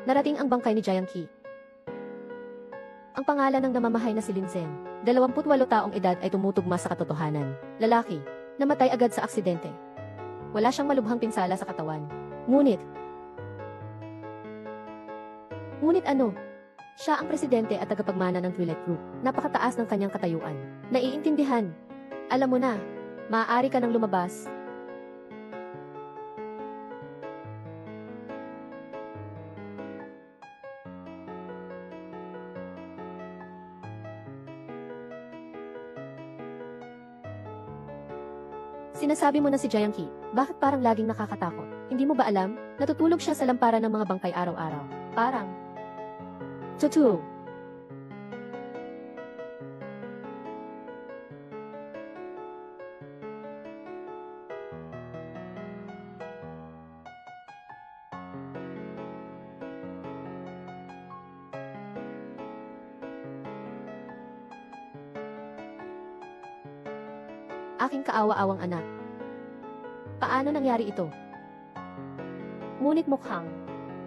Narating ang bangkay ni Jiang-Qi. Ang pangalan ng namamahay na si Lin Zhen, 28 taong edad ay tumutugma sa katotohanan. Lalaki, namatay agad sa aksidente. Wala siyang malubhang pinsala sa katawan. Ngunit ano? Siya ang presidente at tagapagmana ng Twilight Group. Napakataas ng kanyang katayuan. Naiintindihan. Alam mo na, maaari ka nang lumabas. Sinasabi mo na si Jiang-Qi, bakit parang laging nakakatakot? Hindi mo ba alam? Natutulog siya sa lamparan ng mga bangkay araw-araw. Parang totoo. Aking kaawa-awang anak. Paano nangyari ito? Ngunit mukhang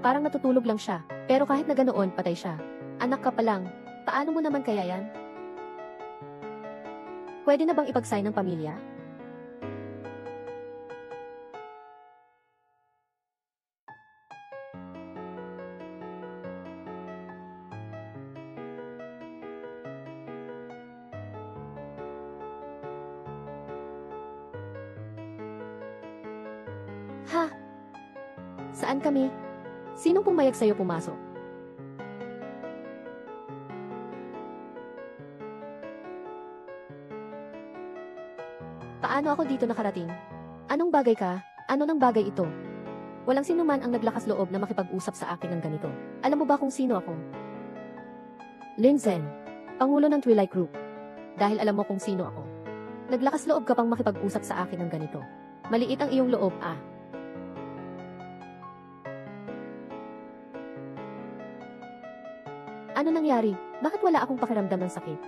parang natutulog lang siya, pero kahit na ganoon, patay siya. Anak ka pa lang, paano mo naman kaya yan? Pwede na bang ipagsay ng pamilya? Ha? Saan kami? Sinong pumayag sa'yo pumasok? Paano ako dito nakarating? Anong bagay ka? Ano ng bagay ito? Walang sino man ang naglakas loob na makipag-usap sa akin ng ganito. Alam mo ba kung sino ako? Lin Zhen, Pangulo ng Twilight Group. Dahil alam mo kung sino ako. Naglakas loob ka pang makipag-usap sa akin ng ganito. Maliit ang iyong loob, ah. Ano nangyari? Bakit wala akong pakiramdam ng sakit?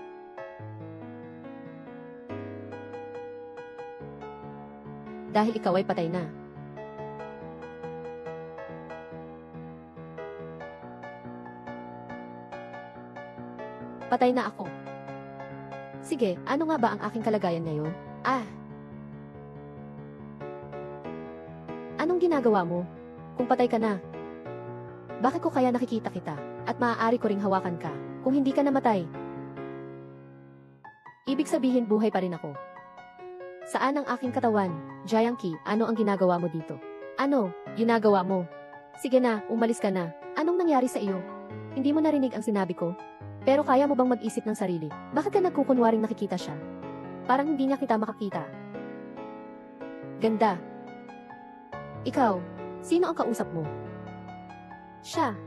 Dahil ikaw ay patay na. Patay na ako. Sige, ano nga ba ang aking kalagayan ngayon? Anong ginagawa mo? Kung patay ka na, bakit ko kaya nakikita kita? At maaari ko ring hawakan ka, kung hindi ka namatay. Ibig sabihin buhay pa rin ako. Saan ang aking katawan? Jiang-Qi, ano ang ginagawa mo dito? Ano, ginagawa mo? Sige na, umalis ka na. Anong nangyari sa iyo? Hindi mo narinig ang sinabi ko? Pero kaya mo bang mag-isip ng sarili? Bakit ka nagkukunwaring nakikita siya? Parang hindi niya kita makakita. Ganda. Ikaw, sino ang kausap mo? Siya.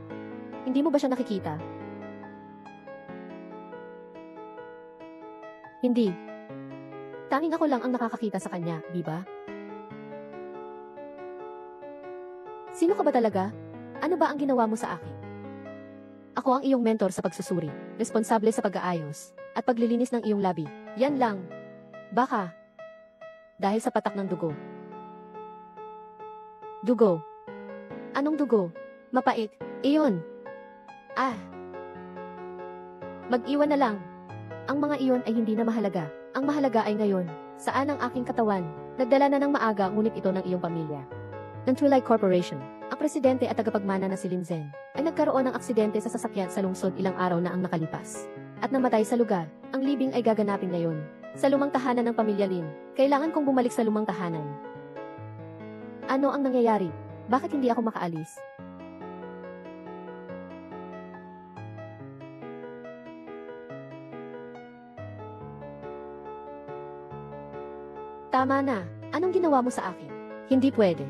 Hindi mo ba siya nakikita? Hindi. Tanging ako lang ang nakakakita sa kanya, di ba? Sino ka ba talaga? Ano ba ang ginawa mo sa akin? Ako ang iyong mentor sa pagsusuri, responsable sa pag-aayos, at paglilinis ng iyong labi. Yan lang. Baka. Dahil sa patak ng dugo. Dugo. Anong dugo? Mapait. Iyon. Mag-iwan na lang. Ang mga iyon ay hindi na mahalaga. Ang mahalaga ay ngayon. Saan ang aking katawan? Nagdala na ng maaga ngunit ito ng iyong pamilya. Ng Twilight Corporation, ang presidente at tagapagmana na si Lin Zhen ay nagkaroon ng aksidente sa sasakyan sa lungsod ilang araw na ang nakalipas. At namatay sa lugar. Ang libing ay gaganapin ngayon. Sa lumang tahanan ng pamilya Lin, kailangan kong bumalik sa lumang tahanan. Ano ang nangyayari? Bakit hindi ako makaalis? Tama na. Anong ginawa mo sa akin? Hindi pwede.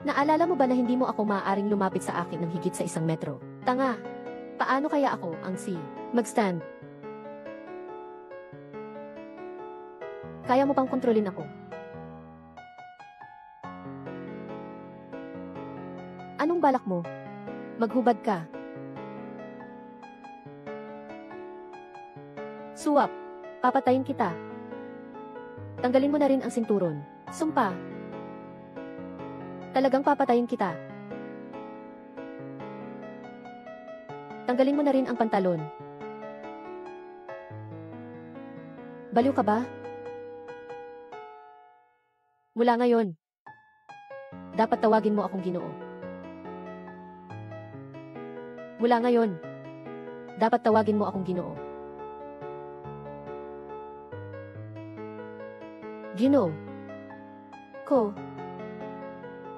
Naalala mo ba na hindi mo ako maaaring lumapit sa akin ng higit sa 1 metro? Tanga. Paano kaya ako ang mag-stand? Kaya mo pang kontrolin ako? Anong balak mo? Maghubad ka. Suwap. Papatayin kita. Tanggalin mo na rin ang sinturon. Sumpa. Talagang papatayin kita. Tanggalin mo na rin ang pantalon. Baliw ka ba? Mula ngayon, dapat tawagin mo akong Ginoo. Mula ngayon, dapat tawagin mo akong Ginoo. Ginoo. Ko.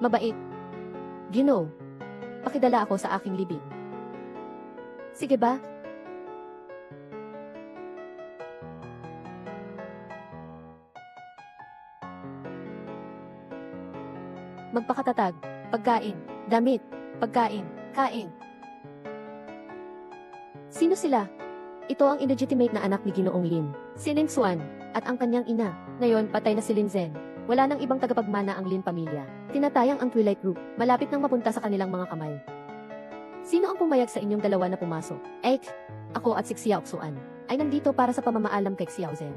Mabait. Ginoo. Pakidala ako sa aking libing. Sige ba? Magpakatatag, pagkain, damit, pagkain, kain. Sino sila? Ito ang illegitimate na anak ni Ginoong Lin, si Lin Xuan, at ang kanyang ina. Ngayon, patay na si Lin Zhen. Wala nang ibang tagapagmana ang Lin pamilya. Tinatayang ang Twilight Group, malapit nang mapunta sa kanilang mga kamay. Sino ang pumayag sa inyong dalawa na pumasok? Ako at si Xiao Xuan ay nandito para sa pamamaalam kay Xiao Zhen.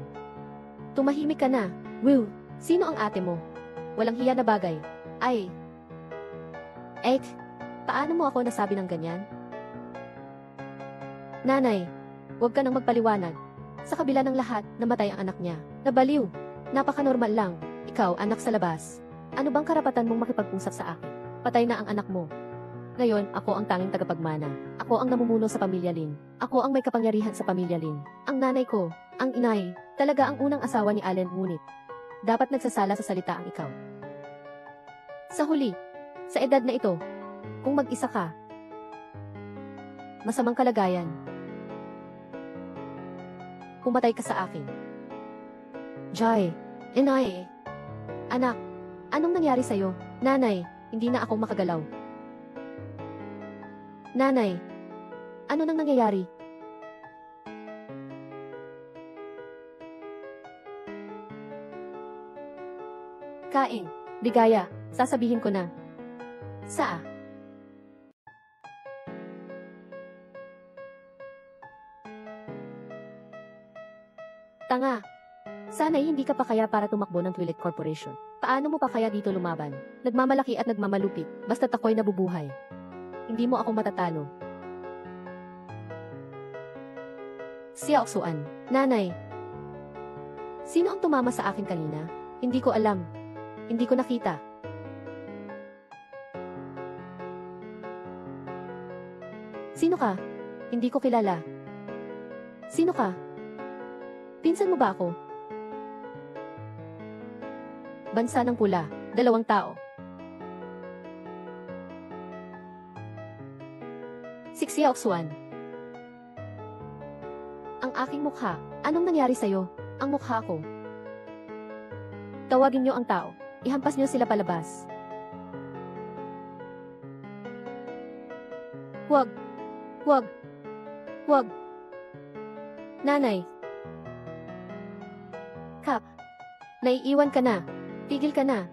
Tumahimik ka na. Wu, sino ang ate mo? Walang hiya na bagay. Paano mo ako nasabi ng ganyan? Nanay, huwag ka nang magpaliwanag. Sa kabila ng lahat, namatay ang anak niya. Nabaliw. Napaka-normal lang. Ikaw, anak sa labas. Ano bang karapatan mong makipag-usap sa akin? Patay na ang anak mo. Ngayon, ako ang tanging tagapagmana. Ako ang namumuno sa pamilya Lin. Ako ang may kapangyarihan sa pamilya Lin. Ang nanay ko, ang inay, talaga ang unang asawa ni Allen, ngunit dapat nagsasala sa salita ang ikaw. Sa huli, sa edad na ito, kung mag-isa ka, masamang kalagayan, pumatay ka sa akin. Jai, inay, anak, anong nangyari sa'yo? Nanay, hindi na ako makagalaw. Nanay, ano nang nangyayari? Kain, ligaya, sasabihin ko na. Tanga. Sana'y hindi ka pa kaya para tumakbo ng Twilight Corporation. Paano mo pa kaya dito lumaban? Nagmamalaki at nagmamalupit, basta't ako'y nabubuhay. Hindi mo ako matatalo. Xiao Xuan, nanay. Sino ang tumama sa akin kanina? Hindi ko alam. Hindi ko nakita. Sino ka? Hindi ko kilala. Sino ka? Pinsan mo ba ako? Bansa ng pula, 2 tao. Si Xiao Xuan. Ang aking mukha, anong nangyari sa'yo? Ang mukha ko. Tawagin niyo ang tao. Ihampas niyo sila palabas. Huwag. Huwag. Huwag. Nanay. Kap. Naiiwan ka na. Tigil ka na.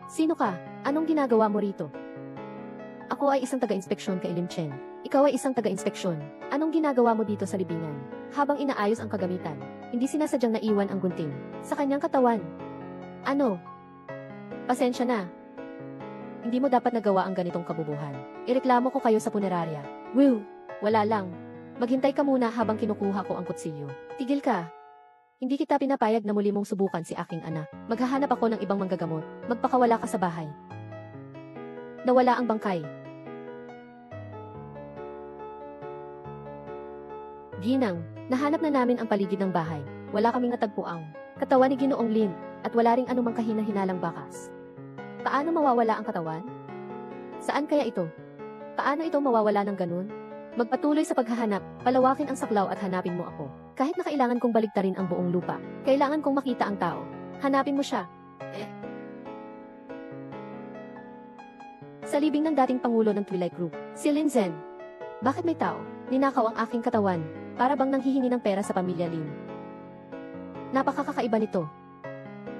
Sino ka? Anong ginagawa mo rito? Ako ay isang taga-inspeksyon kay Lim Chen. Ikaw ay isang taga-inspeksyon. Anong ginagawa mo dito sa libingan? Habang inaayos ang kagamitan, hindi sinasadyang naiwan ang gunting sa kanyang katawan. Ano? Pasensya na. Hindi mo dapat nagawa ang ganitong kabubuhan. Ireklamo ko kayo sa punerarya. Woo! Wala lang. Maghintay ka muna habang kinukuha ko ang kutsilyo. Tigil ka. Hindi kita pinapayag na muli mong subukan si aking anak. Maghahanap ako ng ibang manggagamot. Magpakawala ka sa bahay. Nawala ang bangkay. Ginang, nahanap na namin ang paligid ng bahay. Wala kaming natagpuang katawan ni Ginoong Lin, at wala ring anumang kahina-hinalang bakas. Paano mawawala ang katawan? Saan kaya ito? Paano ito mawawala ng ganun? Magpatuloy sa paghahanap, palawakin ang saklaw at hanapin mo ako. Kahit na kailangan kong baliktarin ang buong lupa, kailangan kong makita ang tao. Hanapin mo siya. Sa libing ng dating pangulo ng Twilight Group, si Lin Zhen. Bakit may tao? Ninakaw ang aking katawan, para bang nanghihingi ng pera sa pamilya Lin. Napakakaiba nito.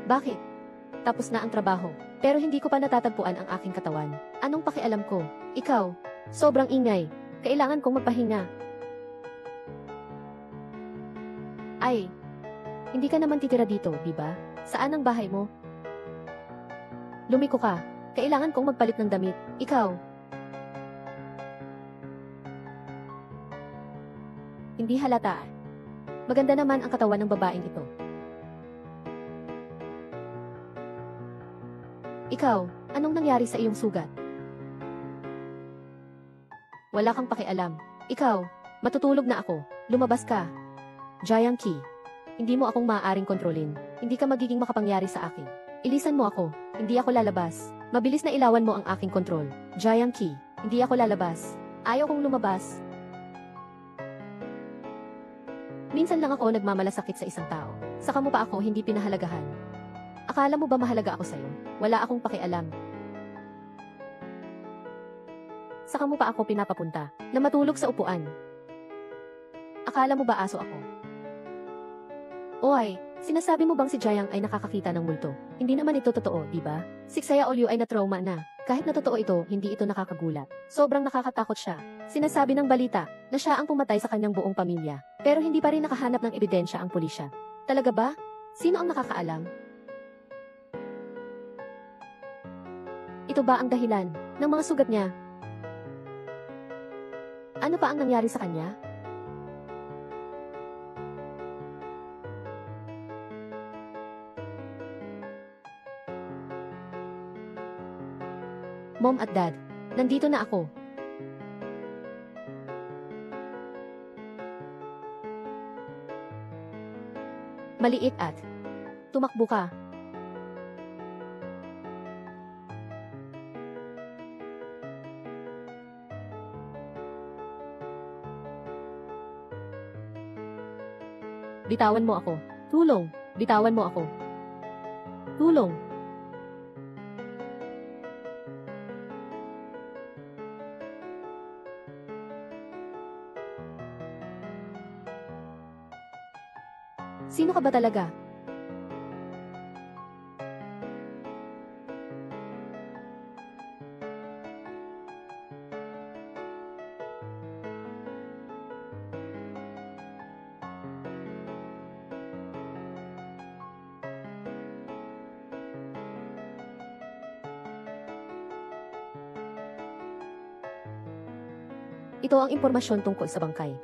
Bakit? Tapos na ang trabaho, pero hindi ko pa natatagpuan ang aking katawan. Anong pakialam ko? Ikaw, sobrang ingay. Kailangan kong magpahinga. Ay, hindi ka naman titira dito, di ba? Saan ang bahay mo? Lumiko ka. Kailangan kong magpalit ng damit. Ikaw. Hindi halata. Maganda naman ang katawan ng babaeng ito. Ikaw, anong nangyari sa iyong sugat? Wala kang pakialam. Ikaw, matutulog na ako. Lumabas ka. Jiang Qi. Hindi mo akong maaaring kontrolin. Hindi ka magiging makapangyari sa akin. Ilisan mo ako. Hindi ako lalabas. Mabilis na ilawan mo ang aking kontrol. Jiang Qi. Hindi ako lalabas. Ayaw kong lumabas. Minsan lang ako nagmamalasakit sa isang tao. Saka mo pa ako hindi pinahalagahan. Akala mo ba mahalaga ako sa'yo? Wala akong pakialam. Saka mo pa ako pinapapunta na matulog sa upuan. Akala mo ba aso ako? Oy, sinasabi mo bang si Jiang ay nakakakita ng multo? Hindi naman ito totoo, di ba? Si Xia Olyu ay na-trauma na. Kahit na totoo ito, hindi ito nakakagulat. Sobrang nakakatakot siya. Sinasabi ng balita na siya ang pumatay sa kanyang buong pamilya. Pero hindi pa rin nakahanap ng ebidensya ang pulisya. Talaga ba? Sino ang nakakaalam? Ito ba ang dahilan ng mga sugat niya? Ano pa ang nangyari sa kanya? Mom at Dad, nandito na ako. Maliit at tumakbo ka. Bitawan mo ako. Tulong. Bitawan mo ako. Tulong. Sino ka ba talaga? Ito ang impormasyon tungkol sa bangkay.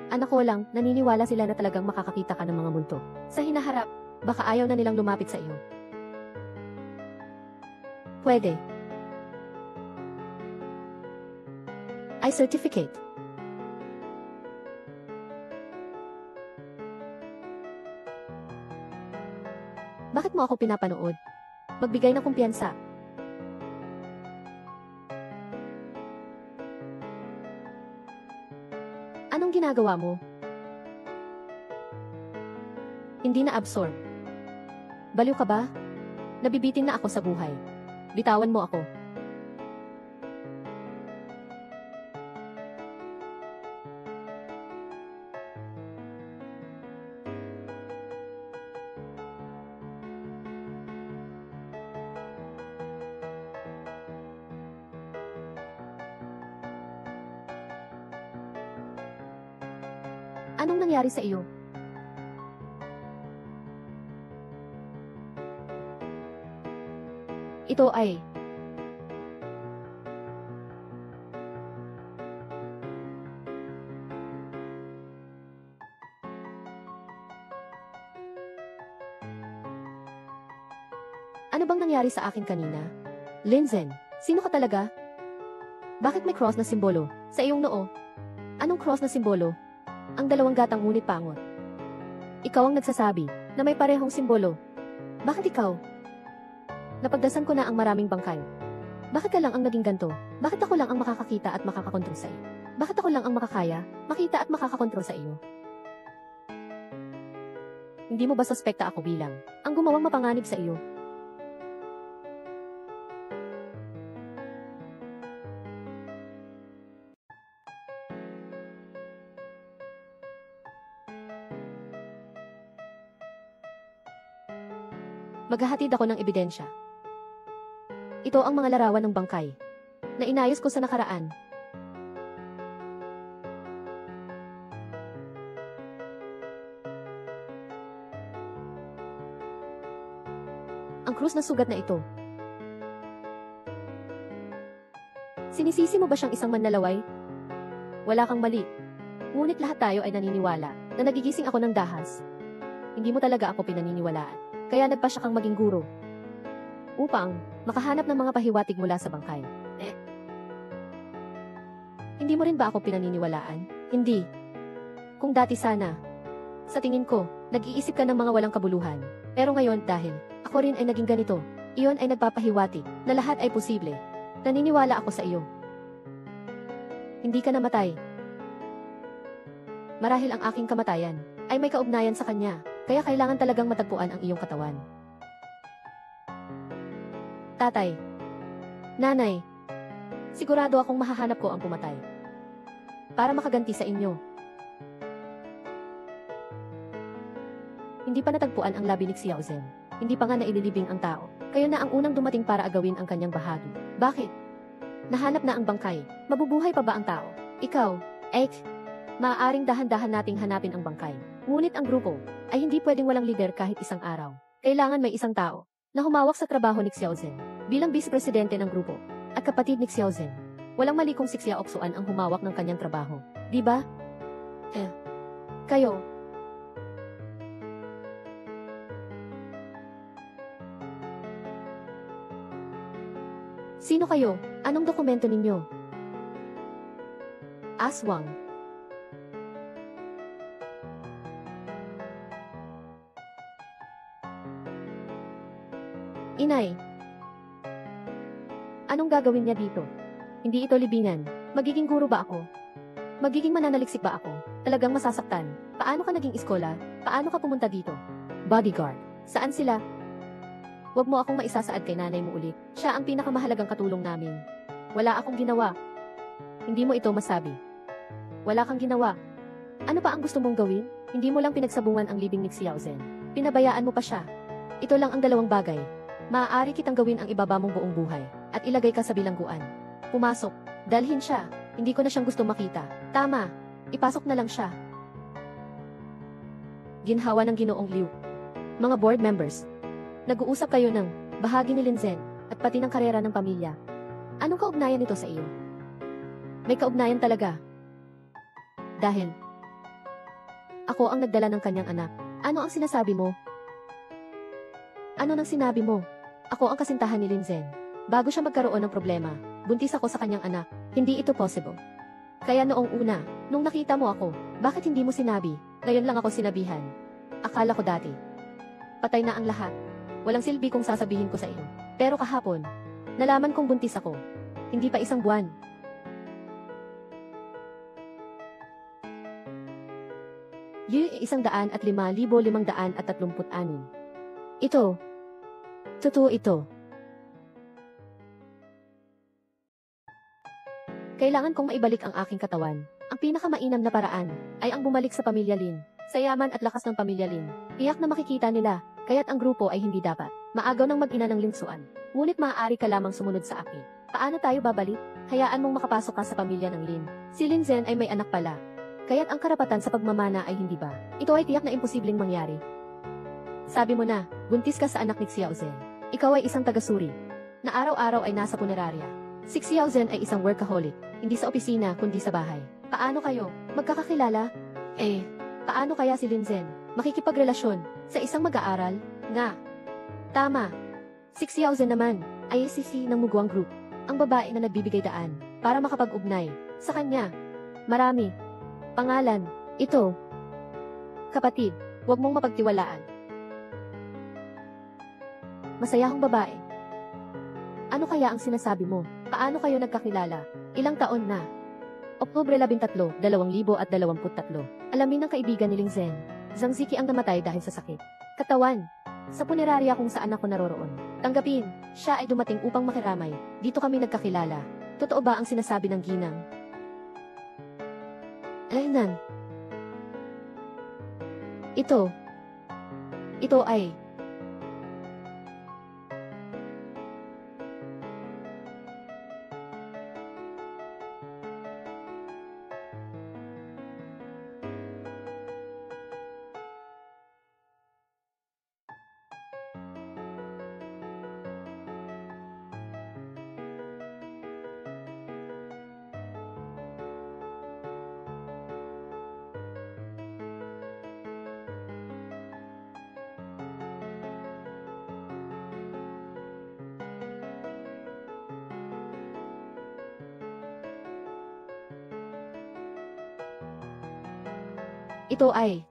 Anak ko lang, naniniwala sila na talagang makakakita ka ng mga multo. Sa hinaharap, baka ayaw na nilang lumapit sa iyo. Pwede. Ay certificate. Bakit mo ako pinapanood? Magbigay ng kumpiyansa. Anong ginagawa mo? Hindi na absorb. Baliw ka ba? Nabibitin na ako sa buhay. Bitawan mo ako. Anong nangyari sa iyo? Ito ay... Ano bang nangyari sa akin kanina? Linzen, sino ka talaga? Bakit may cross na simbolo sa iyong noo? Anong cross na simbolo? Ang dalawang gatang ngunit pangot. Ikaw ang nagsasabi na may parehong simbolo. Bakit ikaw? Napagdasan ko na ang maraming bangkay. Bakit ka lang ang naging ganto? Bakit ako lang ang makakakita at makakakontrol sa iyo? Bakit ako lang ang makakaya, makita at makakakontrol sa iyo? Hindi mo ba suspekta ako bilang ang gumawang mapanganib sa iyo? Maghahatid ako ng ebidensya. Ito ang mga larawan ng bangkay na inayos ko sa nakaraan. Ang krus na sugat na ito. Sinisisi mo ba siyang isang manlalaway? Wala kang mali. Ngunit lahat tayo ay naniniwala na nagigising ako ng dahas. Hindi mo talaga ako pinaniniwalaan. Kaya nagpasya kang maging guro. Upang makahanap ng mga pahiwatig mula sa bangkay. Hindi mo rin ba ako pinaniniwalaan? Hindi. Kung dati sana. Sa tingin ko, nag-iisip ka ng mga walang kabuluhan. Pero ngayon dahil ako rin ay naging ganito, iyon ay nagpapahiwatig na lahat ay posible. Naniniwala ako sa iyo. Hindi ka namatay. Marahil ang aking kamatayan ay may kaugnayan sa kanya, kaya kailangan talagang matagpuan ang iyong katawan. Tatay. Nanay. Sigurado akong mahahanap ko ang pumatay. Para makaganti sa inyo. Hindi pa natagpuan ang labi ni Xiao Zhen. Hindi pa nga naililibing ang tao. Kayo na ang unang dumating para agawin ang kanyang bahagi. Bakit? Nahanap na ang bangkay. Mabubuhay pa ba ang tao? Ikaw, maaaring dahan-dahan nating hanapin ang bangkay. Ngunit ang grupo ay hindi pwedeng walang leader kahit isang araw. Kailangan may isang tao na humawak sa trabaho ni Xiao Zhen bilang vice-presidente ng grupo at kapatid ni Xiao Zhen. Walang mali kung si Xiao Oxuan ang humawak ng kanyang trabaho. Di ba? Kayo. Sino kayo? Anong dokumento ninyo? Aswang. Inay. Anong gagawin niya dito? Hindi ito libingan. Magiging guro ba ako? Magiging mananaliksik ba ako? Talagang masasaktan. Paano ka naging iskola? Paano ka pumunta dito? Bodyguard. Saan sila? Huwag mo akong maisasaad kay nanay mo ulit. Siya ang pinakamahalagang katulong namin. Wala akong ginawa. Hindi mo ito masabi. Wala kang ginawa. Ano pa ang gusto mong gawin? Hindi mo lang pinagsabungan ang libing ni Xiao Zhen. Pinabayaan mo pa siya. Ito lang ang dalawang bagay. Maaari kitang gawin ang ibaba mong buong buhay at ilagay ka sa bilangguan. Pumasok. Dalhin siya. Hindi ko na siyang gusto makita. Tama. Ipasok na lang siya. Ginhawa ng Ginoong Liu. Mga board members. Nag-uusap kayo ng bahagi ni Lin Zhen at pati ng karera ng pamilya. Anong kaugnayan nito sa iyo? May kaugnayan talaga. Dahil ako ang nagdala ng kanyang anak. Ano ang sinasabi mo? Ano nang sinabi mo? Ako ang kasintahan ni Lin Zhen. Bago siya magkaroon ng problema, buntis ako sa kanyang anak. Hindi ito possible. Kaya noong una, nung nakita mo ako, bakit hindi mo sinabi? Ngayon lang ako sinabihan. Akala ko dati. Patay na ang lahat. Walang silbi kung sasabihin ko sa iyo. Pero kahapon, nalaman kong buntis ako. Hindi pa isang buwan. Yu 105,536. Ito. Totoo ito. Kailangan kong maibalik ang aking katawan. Ang pinakamainam na paraan ay ang bumalik sa pamilya Lin. Sa yaman at lakas ng pamilya Lin. Iyak na makikita nila, kaya't ang grupo ay hindi dapat maagaw ng mag-ina ng linsuan. Ngunit maaari ka lamang sumunod sa akin. Paano tayo babalik? Hayaan mong makapasok ka sa pamilya ng Lin. Si Lin Zhen ay may anak pala. Kaya't ang karapatan sa pagmamana ay hindi ba? Ito ay tiyak na imposibleng mangyari. Sabi mo na, buntis ka sa anak ni Xiao Zhen. Ikaw ay isang taga-suri na araw-araw ay nasa punerarya. Si Xiao Zhen ay isang workaholic, hindi sa opisina kundi sa bahay. Paano kayo magkakakilala? Paano kaya si Lin Zhen makikipagrelasyon sa isang mag-aaral? Nga. Tama. Si Xiao Zhen naman ay ICC ng Muguang Group, ang babae na nagbibigay daan para makapag-ugnay sa kanya. Marami. Pangalan. Ito. Kapatid, huwag mong mapagtiwalaan. Masayahong babae. Ano kaya ang sinasabi mo? Paano kayo nagkakilala? Ilang taon na? Oktubre 13, 2023. Alamin ng kaibigan ni Lin Zhen. Zhang Ziki ang namatay dahil sa sakit katawan. Sa punerarya kung saan ako naroroon. Tanggapin, siya ay dumating upang makiramay. Dito kami nagkakilala. Totoo ba ang sinasabi ng ginang? Nan. Ito ay Ito ay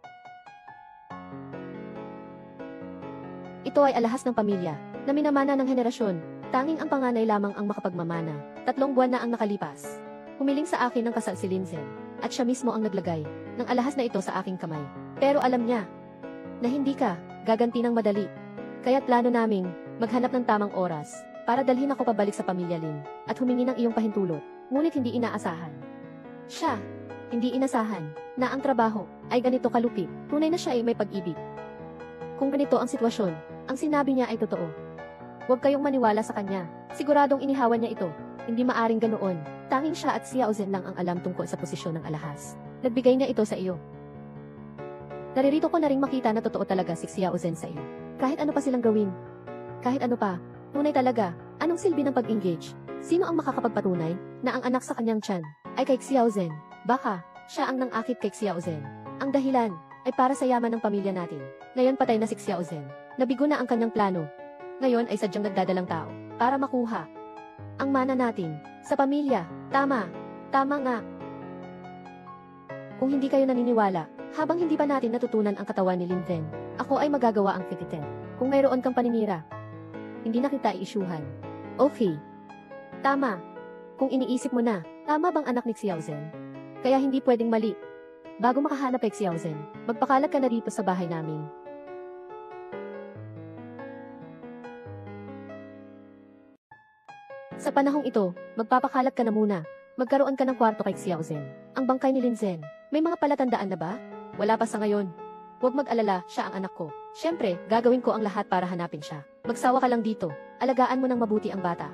alahas ng pamilya, na minamana ng henerasyon. Tanging ang panganay lamang ang makapagmamana. 3 buwan na ang nakalipas. Humiling sa akin ng kasal si Linzen, at siya mismo ang naglagay ng alahas na ito sa aking kamay. Pero alam niya na hindi ka gaganti ng madali. Kaya't plano naming maghanap ng tamang oras para dalhin ako pabalik sa pamilya Lin at humingi ng iyong pahintulot. Ngunit hindi inaasahan. Siya, hindi inasahan na ang trabaho ay ganito kalupit. Tunay na siya ay may pag-ibig. Kung ganito ang sitwasyon, ang sinabi niya ay totoo. Huwag kayong maniwala sa kanya. Siguradong inihawan niya ito. Hindi maaring ganoon. Tanging siya at Xiao Zhen lang ang alam tungkol sa posisyon ng alahas. Nagbigay niya ito sa iyo. Naririto ko na ring makita na totoo talaga si Xiao Zhen sa iyo. Kahit ano pa silang gawin. Kahit ano pa. Tunay talaga. Anong silbi ng pag-engage? Sino ang makakapagpatunay na ang anak sa kanyang tiyan ay kay Xiao Zhen? Baka siya ang nangakit kay Xiao Zhen. Ang dahilan ay para sa yaman ng pamilya natin. Ngayon patay na si Xiao Zhen. Nabigo na ang kanyang plano. Ngayon ay sadyang nagdadalang tao para makuha ang mana natin sa pamilya. Tama nga. Kung hindi kayo naniniwala, habang hindi pa natin natutunan ang katawan ni Linzen, ako ay magagawa ang 50-10. Kung mayroon kang paninira, hindi na kita i-isyuhan. Okay. Tama. Kung iniisip mo na, tama bang anak ni Xiao Zhen? Kaya hindi pwedeng mali. Bago makahanap kay Xiao Zhen, magpakalat ka na dito sa bahay namin. Sa panahong ito, magpapakalat ka na muna. Magkaroon ka ng kwarto kay Xiao Zhen. Ang bangkay ni Linzen, may mga palatandaan na ba? Wala pa sa ngayon. Huwag mag-alala, siya ang anak ko. Siyempre, gagawin ko ang lahat para hanapin siya. Magsawa ka lang dito. Alagaan mo ng mabuti ang bata.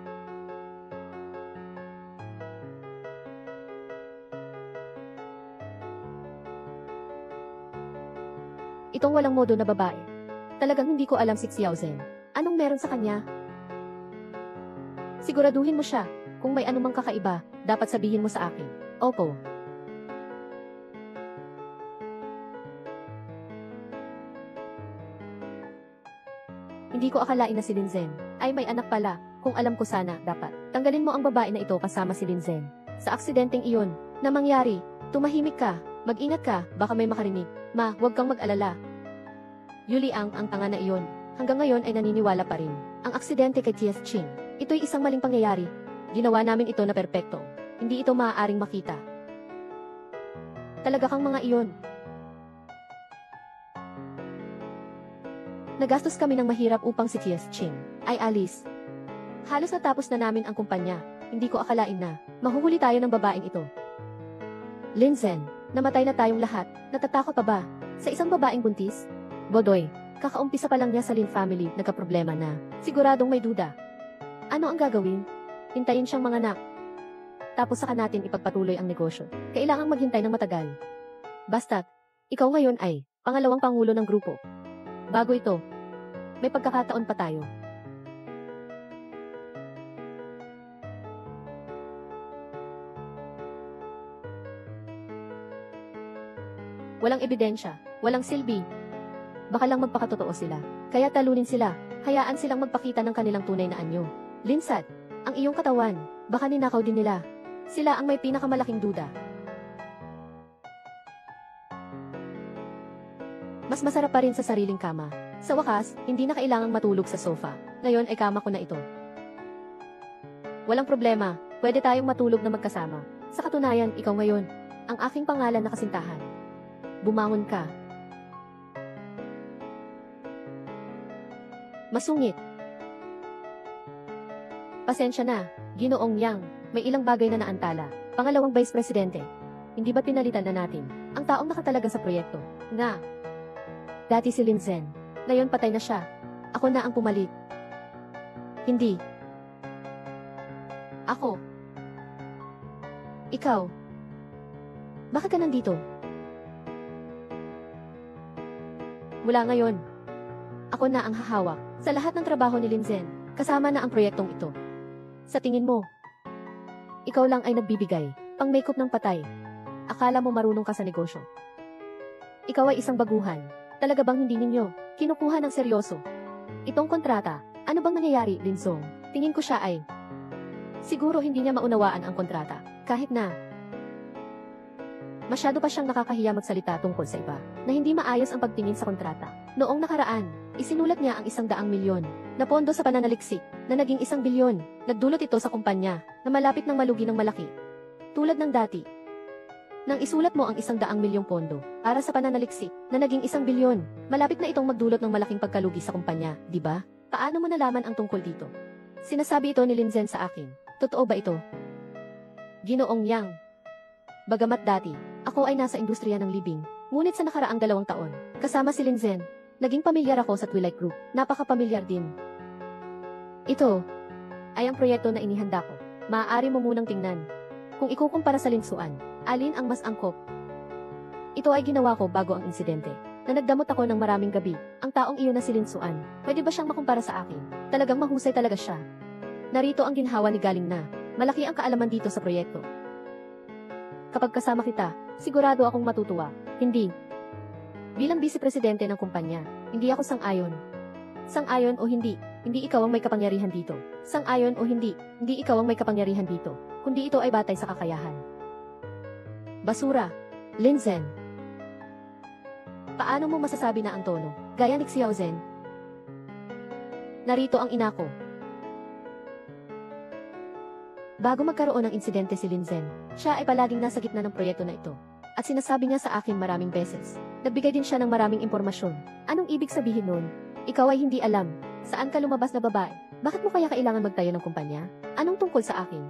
Itong walang modo na babae. Talagang hindi ko alam si Xiao Zhen. Anong meron sa kanya? Siguraduhin mo siya. Kung may anumang kakaiba, dapat sabihin mo sa akin. Opo. Hindi ko akalain na si Linzen ay may anak pala. Kung alam ko sana, dapat tanggalin mo ang babae na ito kasama si Linzen. Sa aksidenteng iyon na mangyari, tumahimik ka, mag-ingat ka, baka may makarinig. Ma, huwag kang mag-alala. Yuliang ang tanga na iyon. Hanggang ngayon ay naniniwala pa rin. Ang aksidente kay T.S. Ching. Ito'y isang maling pangyayari. Ginawa namin ito na perpekto. Hindi ito maaaring makita. Talaga kang mga iyon. Nagastos kami ng mahirap upang si T.S. Ching ay alis. Halos natapos na namin ang kumpanya. Hindi ko akalain na mahuhuli tayo ng babaeng ito. Linzen, namatay na tayong lahat. Natatakot pa ba? Sa isang babaeng buntis? Bodoy, kakaumpisa pa lang niya sa Lin family, nagkaproblema na. Siguradong may duda. Ano ang gagawin? Hintayin siyang manganak. Tapos saka natin ipagpatuloy ang negosyo. Kailangang maghintay ng matagal. Basta't, ikaw ngayon ay pangalawang pangulo ng grupo. Bago ito, may pagkakataon pa tayo. Walang ebidensya, walang silbi. Baka lang magpakatotoo sila. Kaya talunin sila, hayaan silang magpakita ng kanilang tunay na anyo. Linsad, ang iyong katawan, baka ninakaw din nila. Sila ang may pinakamalaking duda. Mas masarap pa rin sa sariling kama. Sa wakas, hindi na kailangang matulog sa sofa. Ngayon ay kama ko na ito. Walang problema, pwede tayong matulog na magkasama. Sa katunayan, ikaw ngayon, ang aking pangalan na kasintahan. Bumangon ka. Masungit. Pasensya na, Ginoong Yang, may ilang bagay na naantala. Pangalawang Vice Presidente. Hindi ba pinalitan na natin ang taong nakatalaga sa proyekto? Nga. Dati si Linzen. Ngayon patay na siya. Ako na ang pumalit. Hindi. Ako. Ikaw. Bakit ka nandito? Mula ngayon, ako na ang hahawak sa lahat ng trabaho ni Linzen, kasama na ang proyektong ito. Sa tingin mo, ikaw lang ay nagbibigay pang makeup ng patay. Akala mo marunong ka sa negosyo. Ikaw ay isang baguhan. Talaga bang hindi ninyo kinukuha ng seryoso itong kontrata? Ano bang nangyayari, Linzong? Tingin ko siya ay siguro hindi niya maunawaan ang kontrata. Kahit na Masyado pa siyang nakakahiya magsalita tungkol sa iba, na hindi maayos ang pagtingin sa kontrata. Noong nakaraan, isinulat niya ang 100 milyon na pondo sa pananaliksik na naging 1 bilyon. Nagdulot ito sa kumpanya na malapit ng malugi ng malaki. Tulad ng dati, nang isulat mo ang 100 milyong pondo para sa pananaliksik na naging 1 bilyon, malapit na itong magdulot ng malaking pagkalugi sa kumpanya, di ba? Paano mo nalaman ang tungkol dito? Sinasabi ito ni Linzen sa akin. Totoo ba ito? Ginoong Yang. Bagamat dati, ako ay nasa industriya ng libing, ngunit sa nakaraang 2 taon, kasama si Linzen, naging pamilyar ako sa Twilight Group. Napaka-pamilyar din. Ito ay ang proyekto na inihanda ko. Maaari mo munang tingnan. Kung ikukumpara sa linsuan, alin ang mas angkop? Ito ay ginawa ko bago ang insidente, na nagdamot ako ng maraming gabi. Ang taong iyon na si Linsuan, pwede ba siyang makumpara sa akin? Talagang mahusay talaga siya. Narito ang ginhawa ni Galing Na. Malaki ang kaalaman dito sa proyekto. Kapag kasama kita, sigurado akong matutuwa. Hindi. Bilang vice-presidente ng kumpanya, hindi ako sang-ayon. Sang-ayon o hindi, hindi ikaw ang may kapangyarihan dito. Sang-ayon o hindi, hindi ikaw ang may kapangyarihan dito, kundi ito ay batay sa kakayahan. Basura. Linzen. Paano mo masasabi na ang tono, gaya ni Xiaozhen? Narito ang ina ko. Bago magkaroon ng insidente si Linzen, siya ay palaging nasa gitna ng proyekto na ito. At sinasabi niya sa akin maraming beses. Nagbigay din siya ng maraming impormasyon. Anong ibig sabihin nun? Ikaw ay hindi alam. Saan ka lumabas na babae? Bakit mo kaya kailangan magtayo ng kumpanya? Anong tungkol sa akin?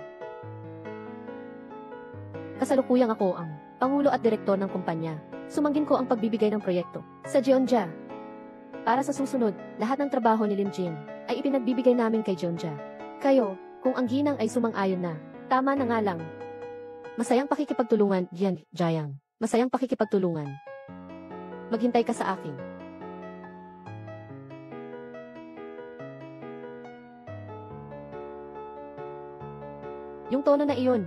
Kasalukuyang ako ang Pangulo at Direktor ng kumpanya. Sumanggin ko ang pagbibigay ng proyekto sa Jeonja. Para sa susunod, lahat ng trabaho ni Lin Jin ay ipinagbibigay namin kay Jeonja. Kayo, kung ang ginang ay sumang-ayon na, tama na nga lang. Masayang pakikipagtulungan, Jian Jiang. Masayang pakikipagtulungan. Maghintay ka sa akin. Yung tono na iyon,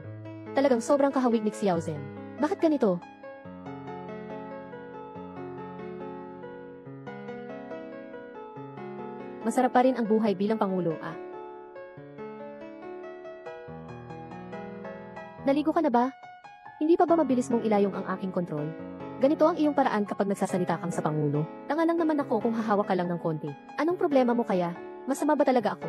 talagang sobrang kahawig ni Xiaozhen. Bakit ganito? Masarap pa rin ang buhay bilang Pangulo, ah. Naligo ka na ba? Hindi pa ba mabilis mong ilayong ang aking kontrol? Ganito ang iyong paraan kapag nagsasalita kang sa Pangulo. Tanga lang naman ako kung hahawak ka lang ng konti. Anong problema mo kaya? Masama ba talaga ako?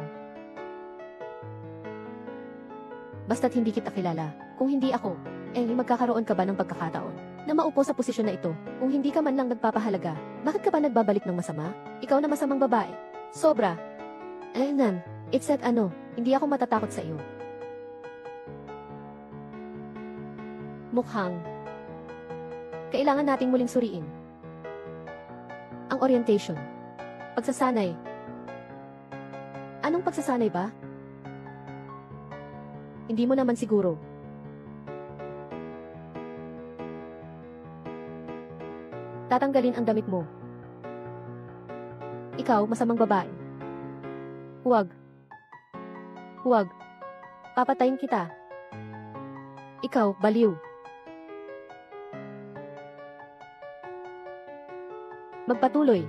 Basta't hindi kita kilala. Kung hindi ako, magkakaroon ka ba ng pagkakataon na maupo sa posisyon na ito? Kung hindi ka man lang nagpapahalaga, bakit ka ba nagbabalik ng masama? Ikaw na masamang babae. Sobra. Nan, it's that hindi ako matatakot sa iyo. Mukhang kailangan nating muling suriin ang orientation. Pagsasanay. Anong pagsasanay ba? Hindi mo naman siguro. Tatanggalin ang damit mo. Ikaw, masamang babae. Huwag. Huwag. Papatayin kita. Ikaw, baliw. Magpatuloy.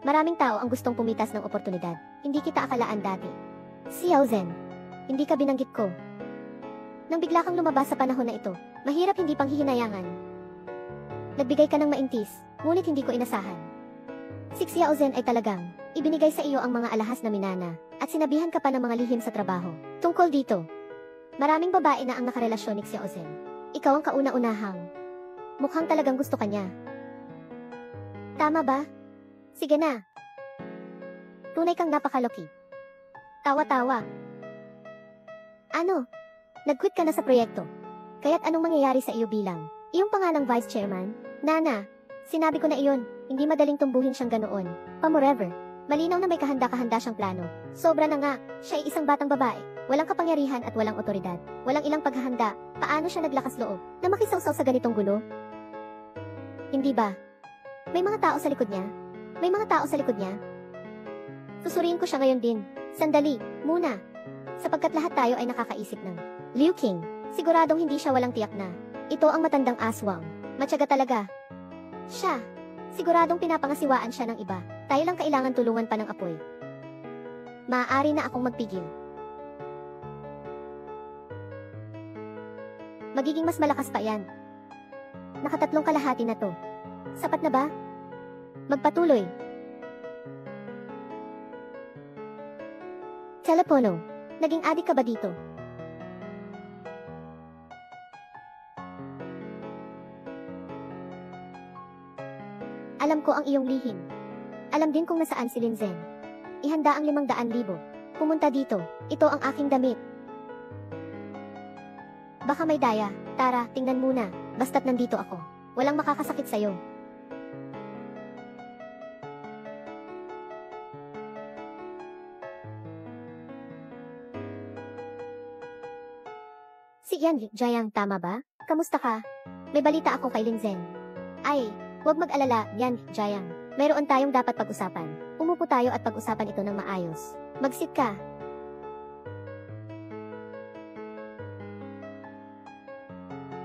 Maraming tao ang gustong pumitas ng oportunidad. Hindi kita akalaan dati. Xiaozhen, hindi ka binanggit ko. Nang bigla kang lumabas sa panahon na ito, mahirap hindi pang hihinayangan. Nagbigay ka ng maintis, ngunit hindi ko inasahan. Si Xiaozhen ay talagang ibinigay sa iyo ang mga alahas na minana, at sinabihan ka pa ng mga lihim sa trabaho. Tungkol dito, maraming babae na ang nakarelasyon ni Xiaozhen. Ikaw ang kauna-unahang. Mukhang talagang gusto ka niya. Tama ba? Sige na. Tunay kang napakaloki. Tawa-tawa. Ano? Nag-quit ka na sa proyekto. Kaya't anong mangyayari sa iyo bilang iyong pangalang vice chairman? Nana, sinabi ko na iyon, hindi madaling tumbuhin siyang ganoon. Pamorever. Malinaw na may kahanda-kahanda siyang plano. Sobra na nga, siya ay isang batang babae. Walang kapangyarihan at walang otoridad. Walang ilang paghahanda. Paano siya naglakas loob na makisawsaw sa ganitong gulo? Hindi ba? May mga tao sa likod niya? May mga tao sa likod niya? Susuriin ko siya ngayon din. Sandali, muna. Sapagkat lahat tayo ay nakakaisip ng Liu King. Siguradong hindi siya walang tiyak na ito ang matandang aswang. Matyaga talaga. Siya. Siguradong pinapangasiwaan siya ng iba. Tayo lang kailangan tulungan pa ng apoy. Maaari na akong magpigil. Magiging mas malakas pa yan. Nakatatlong kalahati na to. Sapat na ba? Magpatuloy. Telepono, naging adik ka ba dito? Alam ko ang iyong lihim. Alam din kung nasaan si Linzen. Ihanda ang 500,000. Pumunta dito. Ito ang aking damit. Baka may daya. Tara, tingnan muna. Basta't nandito ako. Walang makakasakit sa'yo. Si Yan Jiang, tama ba? Kamusta ka? May balita ako kay Linzen. Ay, huwag mag-alala, Yan Jiang. Mayroon tayong dapat pag-usapan. Umupo tayo at pag-usapan ito ng maayos. Mag-sit ka.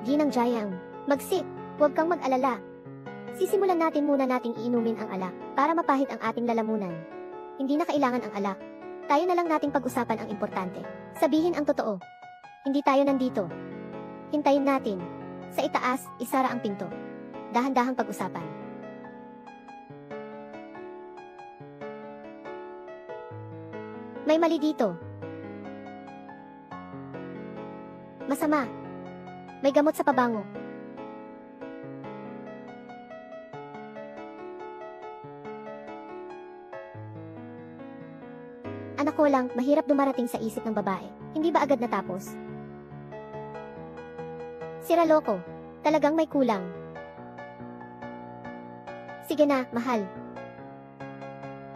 Ginang Jiang, mag-sit. Huwag kang mag-alala. Sisimulan natin muna nating iinumin ang alak para mapahid ang ating lalamunan. Hindi na kailangan ang alak. Tayo na lang nating pag-usapan ang importante. Sabihin ang totoo. Hindi tayo nandito. Hintayin natin. Sa itaas, isara ang pinto. Dahan-dahang pag-usapan. May mali dito. Masama. May gamot sa pabango. Anak ko lang, mahirap dumarating sa isip ng babae. Hindi ba agad natapos? Sira loko. Talagang may kulang. Sige na, mahal.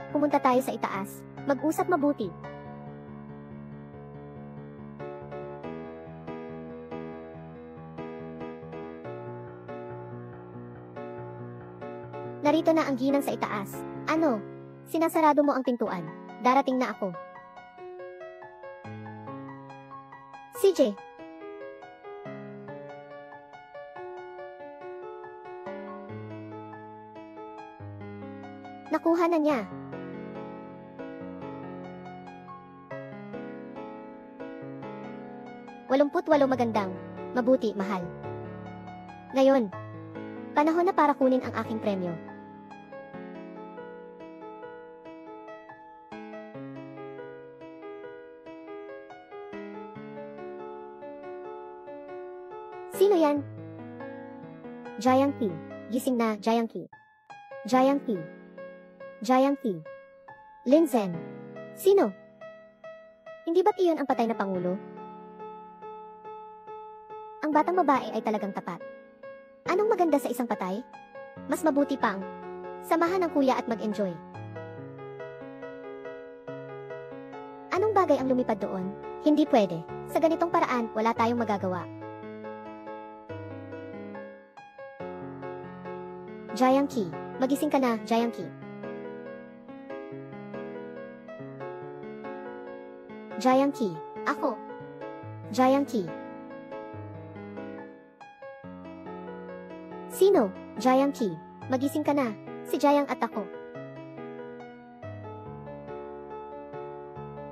Pumunta tayo sa itaas. Mag-usap mabuti. Narito na ang ginang sa itaas. Ano? Sinasarado mo ang pintuan. Darating na ako. CJ. Nakuha na niya. Walumput-walo magandang. Mabuti, mahal. Ngayon, panahon na para kunin ang aking premyo. Sino yan? Jiang Qi. Gising na, Jiang Qi. Jiang Qi. Jiang Qi. Linzen. Sino? Hindi ba't iyon ang patay na pangulo? Ang batang babae ay talagang tapat. Anong maganda sa isang patay? Mas mabuti pang samahan ng kuya at mag-enjoy. Anong bagay ang lumipad doon? Hindi pwede. Sa ganitong paraan, wala tayong magagawa. Jiang Qi. Magising ka na, Jiang Qi. Jiang Qi. Ako. Jiang Qi. Sino? Jiang Qi. Magising ka na. Si Jiang at ako.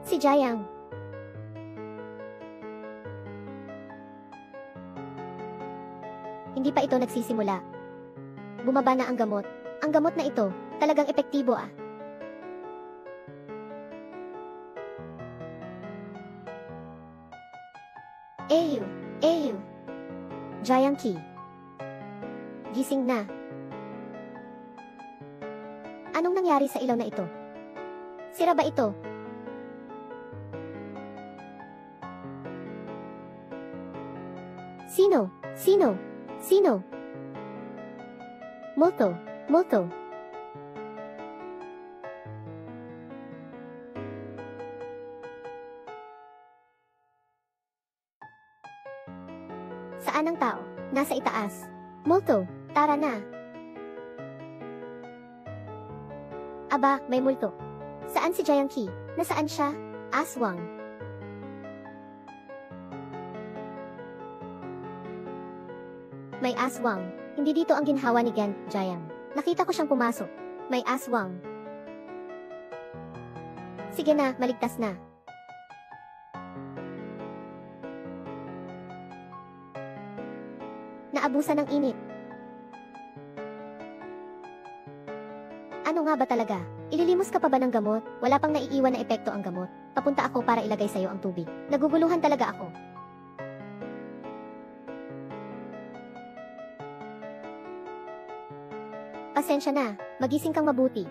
Si Jiang. Hindi pa ito nagsisimula. Bumaba na ang gamot. Ang gamot na ito, talagang epektibo ah. Eyu. Jiang Qi. Gising na. Anong nangyari sa ilaw na ito? Sira ba ito? Sino? Moto. Saan ang tao? Nasa itaas. Multo, tara na. Aba, may multo. Saan si Jiang Qi? Nasaan siya? Aswang. May aswang. Hindi dito ang ginhawa ni Gan Jiang. Nakita ko siyang pumasok. May aswang. Sige na, maligtas na. Naabusan ng init. Ano nga ba talaga? Ililimos ka pa ba ng gamot? Wala pang naiiwan na epekto ang gamot. Papunta ako para ilagay sa'yo ang tubig. Naguguluhan talaga ako. Pasensya na, magising kang mabuti.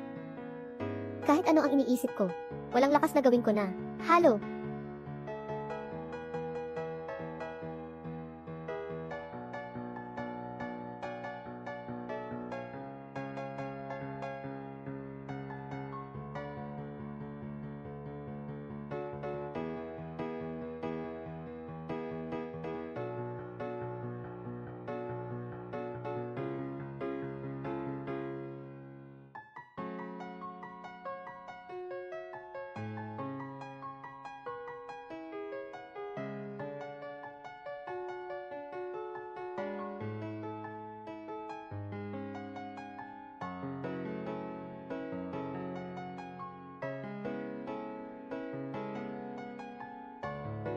Kahit ano ang iniisip ko, walang lakas na gawin ko na. Halo!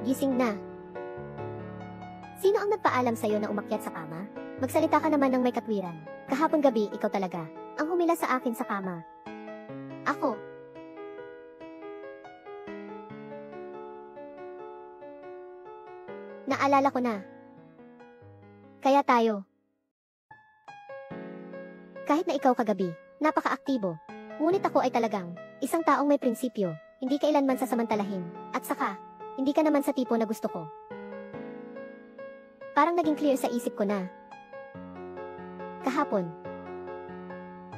Gising na. Sino ang nagpaalam sa'yo na umakyat sa kama? Magsalita ka naman ng may katwiran. Kahapon gabi, ikaw talaga ang humila sa akin sa kama. Ako. Naalala ko na. Kaya tayo. Kahit na ikaw kagabi, napaka-aktibo. Ngunit ako ay talagang isang taong may prinsipyo, hindi kailanman sasamantalahin. At saka, hindi ka naman sa tipo na gusto ko. Parang naging clear sa isip ko na. Kahapon.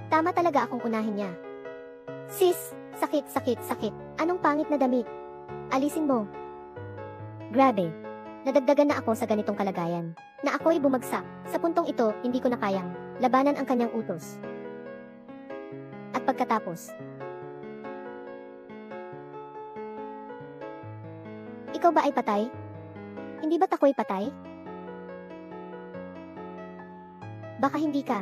Tama talaga akong unahin niya. Sis, sakit, sakit, sakit. Anong pangit na damit? Alisin mo. Grabe. Nadagdagan na ako sa ganitong kalagayan. Na ako'y bumagsak. Sa puntong ito, hindi ko na kayang labanan ang kanyang utos. At pagkatapos, ikaw ba ay patay? Hindi ba't ako'y patay? Baka hindi ka.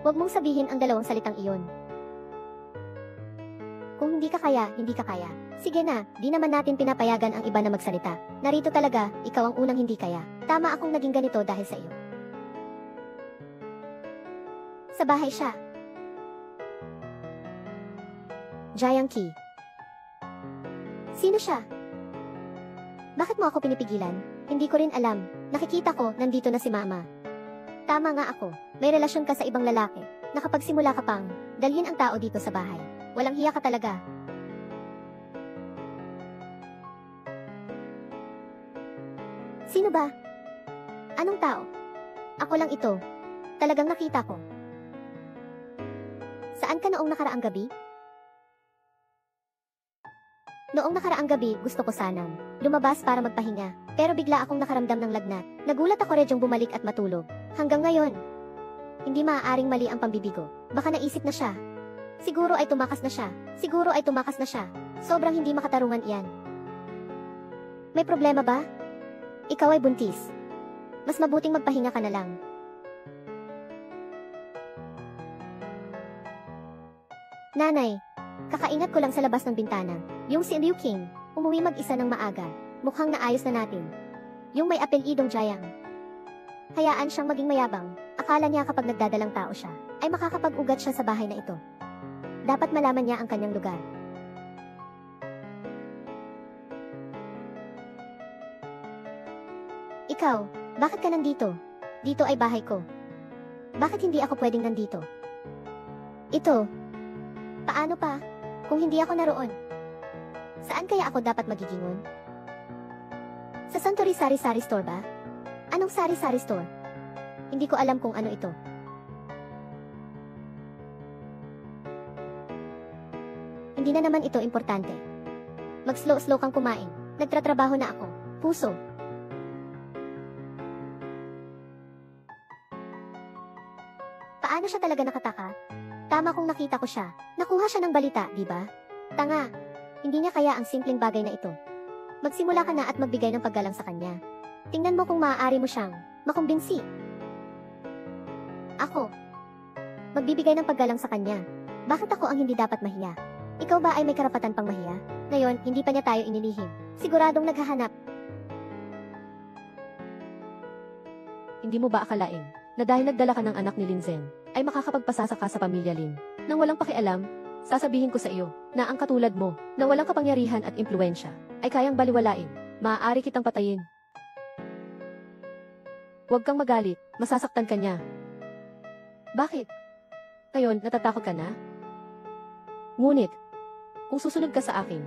Huwag mong sabihin ang dalawang salitang iyon. Kung hindi ka kaya, hindi ka kaya. Sige na, di naman natin pinapayagan ang iba na magsalita. Narito talaga, ikaw ang unang hindi kaya. Tama akong naging ganito dahil sa iyo. Sa bahay siya. Jiang Qi. Sino siya? Bakit mo ako pinipigilan? Hindi ko rin alam. Nakikita ko, nandito na si Mama. Tama nga ako. May relasyon ka sa ibang lalaki. Nakapagsimula ka pang dalhin ang tao dito sa bahay. Walang hiya ka talaga. Sino ba? Anong tao? Ako lang ito. Talagang nakita ko. Saan ka noong nakaraang gabi? Noong nakaraang gabi, gusto ko sanang lumabas para magpahinga. Pero bigla akong nakaramdam ng lagnat. Nagulat ako redyong bumalik at matulog. Hanggang ngayon, hindi maaaring mali ang pambibigo. Baka naisip na siya. Siguro ay tumakas na siya. Siguro ay tumakas na siya. Sobrang hindi makatarungan iyan. May problema ba? Ikaw ay buntis. Mas mabuting magpahinga ka na lang. Nanay, kakaingat ko lang sa labas ng bintana. Yung si Liu King, umuwi mag-isa ng maaga. Mukhang naayos na natin. Yung may apelidong Jiang. Hayaan siyang maging mayabang. Akala niya kapag nagdadalang tao siya, ay makakapag-ugat siya sa bahay na ito. Dapat malaman niya ang kanyang lugar. Ikaw, bakit ka nandito? Dito ay bahay ko. Bakit hindi ako pwedeng nandito? Ito. Paano pa? Kung hindi ako naroon? Saan kaya ako dapat magigingon? Sa Santori Sari-Sari Store ba? Anong Sari-Sari Store? Hindi ko alam kung ano ito. Hindi na naman ito importante. Mag-slow-slow kang kumain. Nagtratrabaho na ako. Puso. Paano siya talaga nakataka? Tama kung nakita ko siya. Nakuha siya ng balita, di ba? Tanga. Hindi niya kaya ang simpleng bagay na ito. Magsimula ka na at magbigay ng paggalang sa kanya. Tingnan mo kung maaari mo siyang makumbinsi. Ako. Magbibigay ng paggalang sa kanya. Bakit ako ang hindi dapat mahiya? Ikaw ba ay may karapatan pang mahiya? Ngayon, hindi pa niya tayo inilihim. Siguradong naghahanap. Hindi mo ba akalain na dahil nagdala ka ng anak ni Linzen, ay makakapagpasasa ka sa pamilya Lin. Nang walang pakialam, sasabihin ko sa iyo na ang katulad mo, na walang kapangyarihan at impluensya, ay kayang baliwalain. Maaari kitang patayin. Huwag kang magalit, masasaktan ka niya. Bakit? Ngayon, natatakot ka na? Ngunit, kung susunod ka sa akin,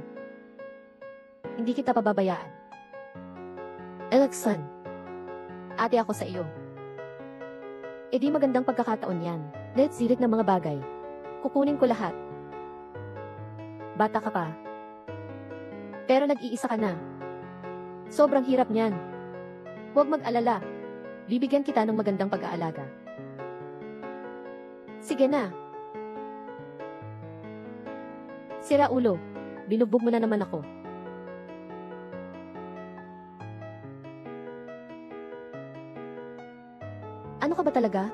hindi kita pababayaan. Alexan, ate ako sa iyo. E di magandang pagkakataon yan. Let's sirit ng mga bagay. Kukunin ko lahat. Bata ka pa. Pero nag-iisa ka na. Sobrang hirap niyan. Huwag mag-alala. Bibigyan kita ng magandang pag-aalaga. Sige na. Sira ulo. Binugbog mo na naman ako. Ano ka ba talaga?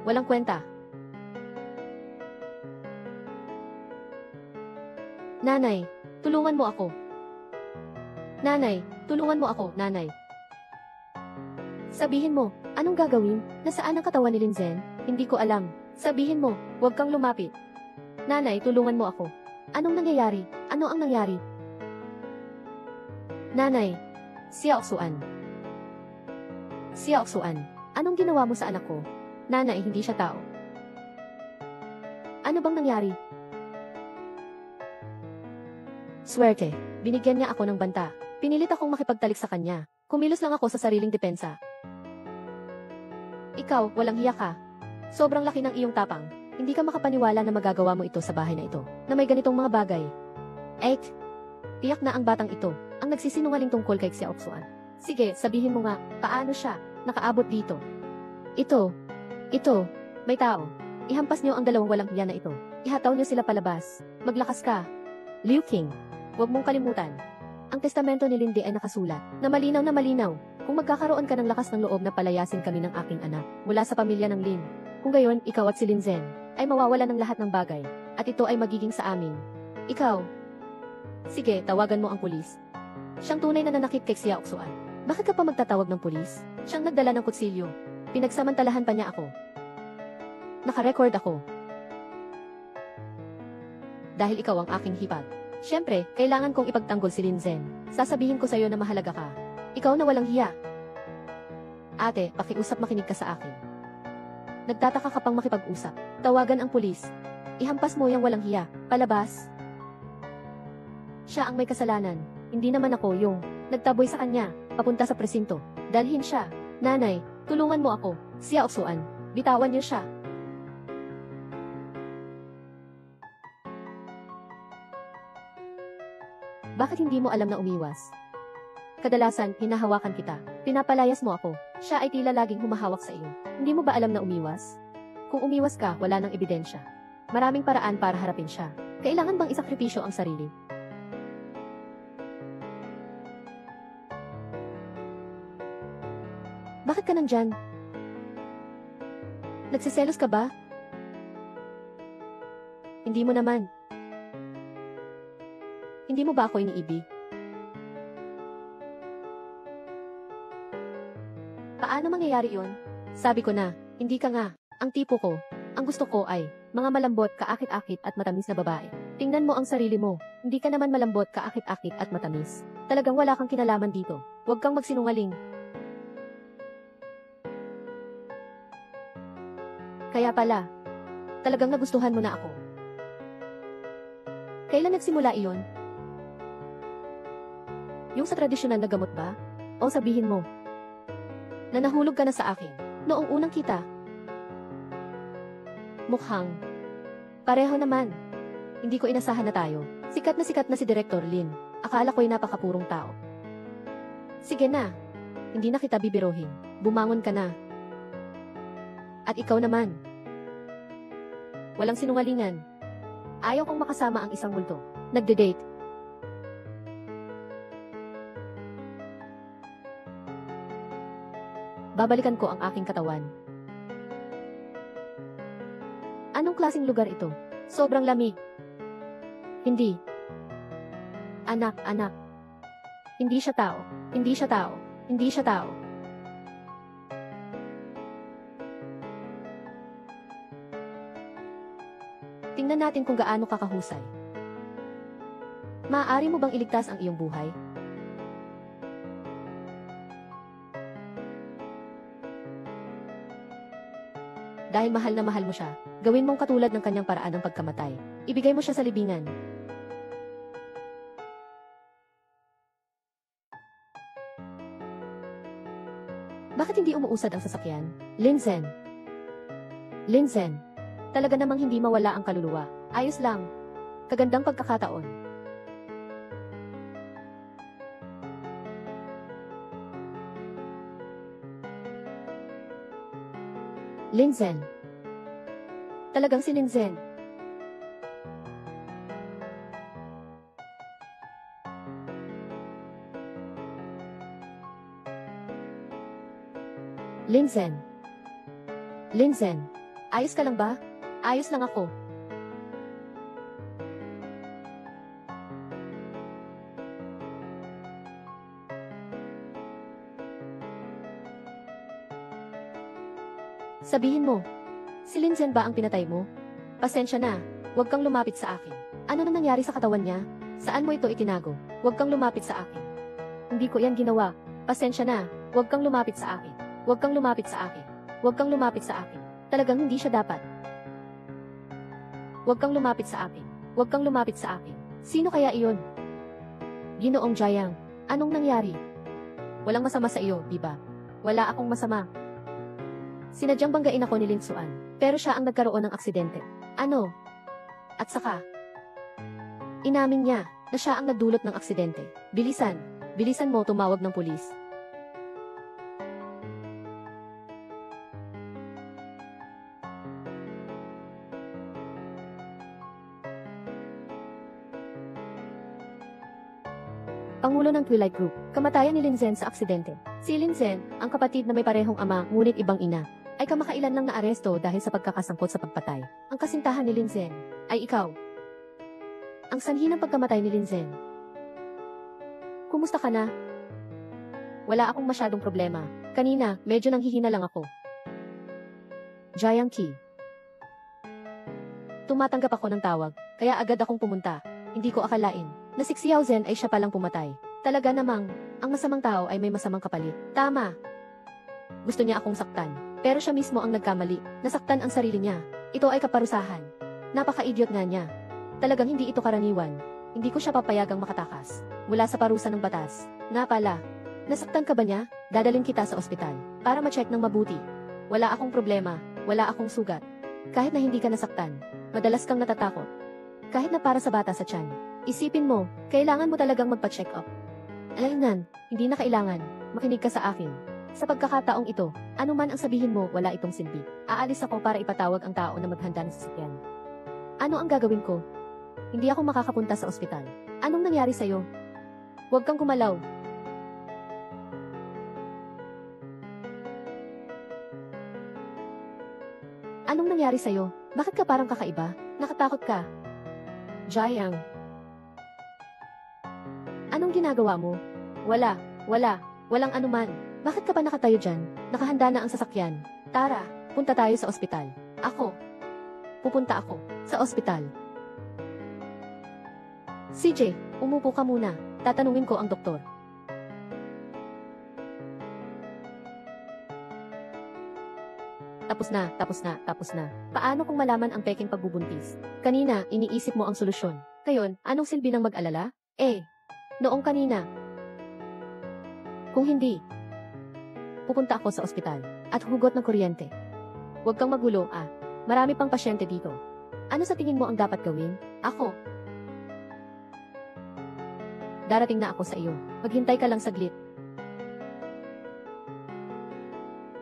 Walang kwenta. Nanay, tulungan mo ako. Nanay, tulungan mo ako, nanay. Sabihin mo, anong gagawin? Nasaan ang katawan ni Linzen? Hindi ko alam. Sabihin mo, huwag kang lumapit. Nanay, tulungan mo ako. Anong nangyayari? Ano ang nangyari? Nanay, Xiao Xuan. Xiao Xuan, anong ginawa mo sa anak ko? Nanay, hindi siya tao. Ano bang nangyari? Swerte, binigyan niya ako ng banta. Pinilit akong makipagtalik sa kanya. Kumilos lang ako sa sariling depensa. Ikaw, walang hiya ka. Sobrang laki ng iyong tapang. Hindi ka makapaniwala na magagawa mo ito sa bahay na ito, na may ganitong mga bagay. Tiyak na ang batang ito, ang nagsisinungaling tungkol kay Xiao Xuan. Sige, sabihin mo nga, paano siya nakaabot dito? Ito, may tao. Ihampas niyo ang dalawang walang hiya na ito. Ihataw niyo sila palabas. Maglakas ka. Liu Qing, huwag mong kalimutan. Ang testamento ni Linde ay nakasulat, na malinaw, kung magkakaroon ka ng lakas ng loob na palayasin kami ng aking anak, mula sa pamilya ng Lin. Kung gayon, ikaw at si Linzen, ay mawawala ng lahat ng bagay, at ito ay magiging sa amin. Ikaw. Sige, tawagan mo ang pulis. Siyang tunay na nanakit kay Xiao Xuan. Bakit ka pa magtatawag ng pulis? Siyang nagdala ng kutsilyo. Pinagsamantalahan pa niya ako. Nakarecord ako. Dahil ikaw ang aking hipag. Siyempre, kailangan kong ipagtanggol si Linzen. Sasabihin ko sa'yo na mahalaga ka. Ikaw na walang hiya. Ate, pakiusap, makinig ka sa akin. Nagtataka ka pang makipag-usap. Tawagan ang pulis. Ihampas mo yung walang hiya. Palabas. Siya ang may kasalanan. Hindi naman ako yung nagtaboy sa kanya, papunta sa presinto. Dalhin siya. Nanay, tulungan mo ako. Xiao Xuan, bitawan niyo siya. Bakit hindi mo alam na umiwas? Kadalasan, hinahawakan kita. Pinapalayas mo ako. Siya ay tila laging humahawak sa iyo. Hindi mo ba alam na umiwas? Kung umiwas ka, wala nang ebidensya. Maraming paraan para harapin siya. Kailangan bang isakripisyo ang sarili? Bakit ka nandyan? Nagsiselos ka ba? Hindi mo naman. Hindi mo ba ako iniibig? Paano mangyayari yun? Sabi ko na, hindi ka nga. Ang tipo ko, ang gusto ko ay, mga malambot, kaakit-akit at matamis na babae. Tingnan mo ang sarili mo. Hindi ka naman malambot, kaakit-akit at matamis. Talagang wala kang kinalaman dito. Huwag kang magsinungaling. Kaya pala, talagang nagustuhan mo na ako. Kailan nagsimula iyon? Yung sa tradisyonal na gamot ba? O sabihin mo, na nahulog ka na sa akin, noong unang kita? Mukhang, pareho naman. Hindi ko inasahan na tayo. Sikat na si Director Lin. Akala ko'y napakapurong tao. Sige na, hindi na kita bibirohin. Bumangon ka na. At ikaw naman. Walang sinungalingan. Ayaw kong makasama ang isang multo. Nagde-date. Babalikan ko ang aking katawan. Anong klaseng lugar ito? Sobrang lamig. Hindi. Anak. Hindi siya tao. Hindi siya tao. Hindi siya tao. Tingnan natin kung gaano ka kahusay. Maaari mo bang iligtas ang iyong buhay? Dahil mahal na mahal mo siya, gawin mong katulad ng kanyang paraan ng pagkamatay. Ibigay mo siya sa libingan. Bakit hindi umuusad ang sasakyan? Linzen. Talaga namang hindi mawala ang kaluluwa. Ayos lang. Kagandang pagkakataon. Linzen. Talagang si Linzen. Linzen. Ayos ka lang ba? Ayos lang ako. Sabihin mo, si Linzen ba ang pinatay mo? Pasensya na, huwag kang lumapit sa akin. Ano na nangyari sa katawan niya? Saan mo ito itinago? Huwag kang lumapit sa akin. Hindi ko yan ginawa. Pasensya na, huwag kang lumapit sa akin. Huwag kang lumapit sa akin. Huwag kang lumapit sa akin. Talagang hindi siya dapat. Huwag kang lumapit sa akin. Huwag kang lumapit sa akin. Sino kaya iyon? Ginoong Jiayang, anong nangyari? Walang masama sa iyo, di ba? Wala akong masama. Sinadyang banggain ako ni Lin Xuan, pero siya ang nagkaroon ng aksidente. Ano? At saka, inamin niya na siya ang nagdulot ng aksidente. Bilisan mo tumawag ng pulis. Pangulo ng Twilight Group, kamatayan ni Linzen sa aksidente. Si Linzen, ang kapatid na may parehong ama ngunit ibang ina, ay kamakailan lang naaresto dahil sa pagkakasangkot sa pagpatay. Ang kasintahan ni Linzen ay ikaw. Ang sanhi ng pagkamatay ni Linzen. Kumusta ka na? Wala akong masyadong problema. Kanina, medyo nanghihina lang ako. Jiayang Qi. Tumatanggap ako ng tawag, kaya agad akong pumunta. Hindi ko akalain na si Xiao Zhen ay siya palang pumatay. Talaga namang, ang masamang tao ay may masamang kapalit. Tama. Gusto niya akong saktan. Pero siya mismo ang nagkamali. Nasaktan ang sarili niya. Ito ay kaparusahan. Napaka-idiot nga niya. Talagang hindi ito karaniwan. Hindi ko siya papayagang makatakas. Mula sa parusa ng batas. Nga pala, nasaktan ka ba niya? Dadalhin kita sa ospital. Para ma-check ng mabuti. Wala akong problema. Wala akong sugat. Kahit na hindi ka nasaktan. Madalas kang natatakot. Kahit na para sa bata sa tiyan. Isipin mo, kailangan mo talagang magpa-check up. Alaynan, hindi na kailangan. Makinig ka sa akin. Sa pagkakataong ito, anuman ang sabihin mo, wala itong silbi. Aalis ako para ipatawag ang tao na maghanda ng sasakyan. Ano ang gagawin ko? Hindi ako makakapunta sa ospital. Anong nangyari sa'yo? Huwag kang gumalaw. Anong nangyari sa'yo? Bakit ka parang kakaiba? Nakatakot ka? Jiayang. Anong ginagawa mo? Walang anuman. Bakit ka pa nakatayo dyan? Nakahanda na ang sasakyan. Tara, punta tayo sa ospital. Pupunta ako sa ospital. CJ, umupo ka muna. Tatanungin ko ang doktor. Tapos na. Paano kung malaman ang peking pagbubuntis? Kanina, iniisip mo ang solusyon. Ngayon, anong silbi ng mag-alala? Noong kanina. Kung hindi, pupunta ako sa ospital at hugot ng kuryente. Huwag kang magulo, Marami pang pasyente dito. Ano sa tingin mo ang dapat gawin? Ako. Darating na ako sa iyo. Maghintay ka lang saglit.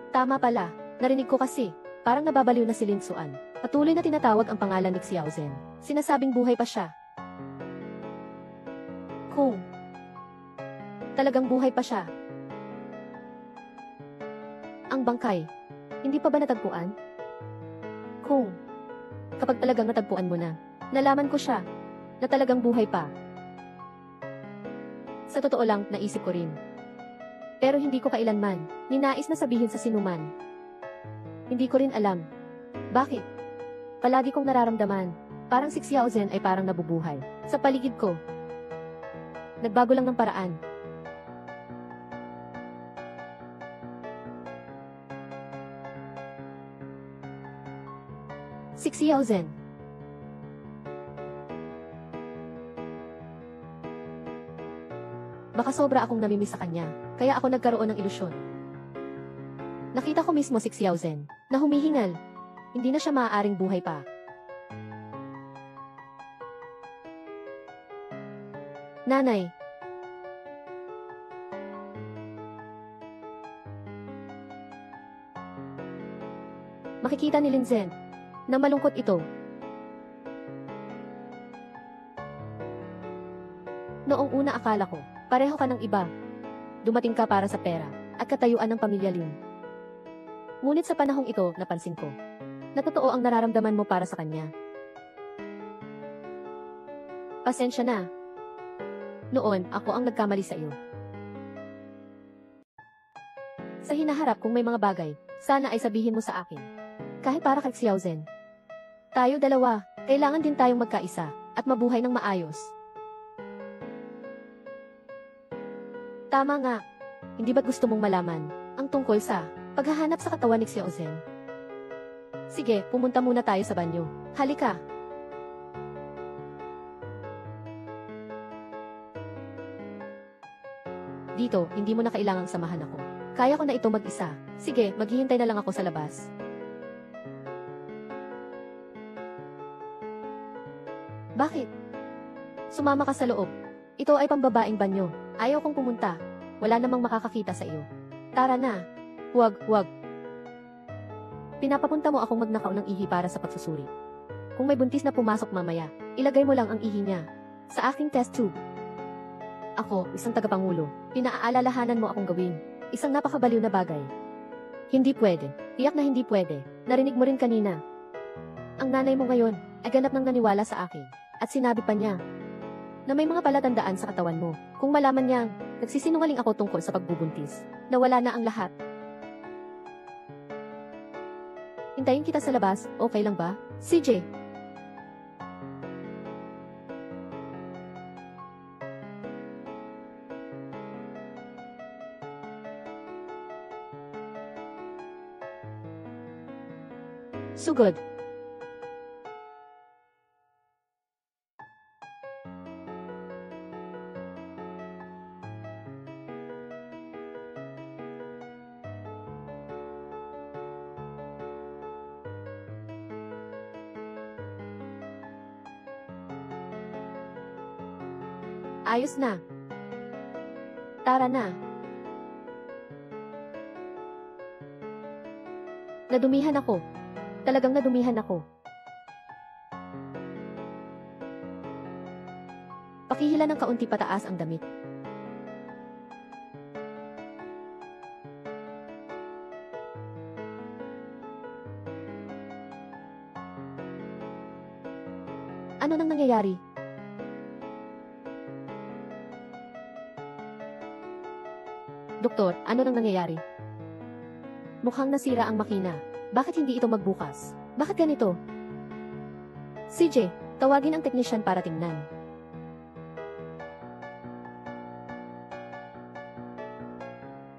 Tama pala. Narinig ko kasi. Parang nababaliw na si Lin Xuan. Patuloy na tinatawag ang pangalan ni Xiao Zhen. Sinasabing buhay pa siya. Kung talagang buhay pa siya. Ang bangkay. Hindi pa ba natagpuan? Kung kapag talagang natagpuan mo na, nalaman ko siya na talagang buhay pa. Sa totoo lang, naisip ko rin. Pero hindi ko kailanman ninais na sabihin sa sinuman. Hindi ko rin alam. Bakit? Palagi kong nararamdaman, parang si Xiao Zhen ay parang nabubuhay sa paligid ko. Nagbago lang ng paraan. Si Xiao Zhen. Baka sobra akong namimiss sa kanya, kaya ako nagkaroon ng ilusyon. Nakita ko mismo si Xiao Zhen, na humihingal. Hindi na siya maaaring buhay pa. Nanay. Makikita ni Lin Zhen na malungkot ito. Noong una akala ko, pareho ka ng iba. Dumating ka para sa pera at katayuan ng pamilya Lin. Ngunit sa panahong ito, napansin ko na totoo ang nararamdaman mo para sa kanya. Pasensya na. Noon, ako ang nagkamali sa iyo. Sa hinaharap kung may mga bagay, sana ay sabihin mo sa akin. Kahit para kay Xiao Zhen. Tayo dalawa, kailangan din tayong magkaisa at mabuhay ng maayos. Tama nga. Hindi ba't gusto mong malaman ang tungkol sa paghahanap sa katawan ni Xiao Zhen? Sige, pumunta muna tayo sa banyo. Halika. Dito, hindi mo na kailangang samahan ako. Kaya ko na ito mag-isa. Sige, maghihintay na lang ako sa labas. Bakit? Sumama ka sa loob. Ito ay pambabaeng banyo. Ayaw kong pumunta. Wala namang makakakita sa iyo. Tara na. Huwag. Pinapapunta mo akong magnakaw ng ihi para sa pagsusuri. Kung may buntis na pumasok mamaya, ilagay mo lang ang ihi niya sa aking test tube. Ako, isang tagapangulo, pinaaalalahanan mo akong gawin isang napakabaliw na bagay. Hindi pwede. Tiyak na hindi pwede. Narinig mo rin kanina. Ang nanay mo ngayon ay ganap nang naniwala sa akin at sinabi pa niya na may mga palatandaan sa katawan mo. Kung malaman niyang nagsisinungaling ako tungkol sa pagbubuntis, na wala na ang lahat. Hintayin kita sa labas, okay lang ba? CJ. Sugod. Ayos na. Tara na. Nadumihan ako. Talagang nadumihan ako. Pakihila ng kaunti pataas ang damit. Ano nang nangyayari? Doktor, ano nang nangyayari? Mukhang nasira ang makina. Bakit hindi ito magbukas? Bakit ganito? CJ, tawagin ang teknisyan para tingnan.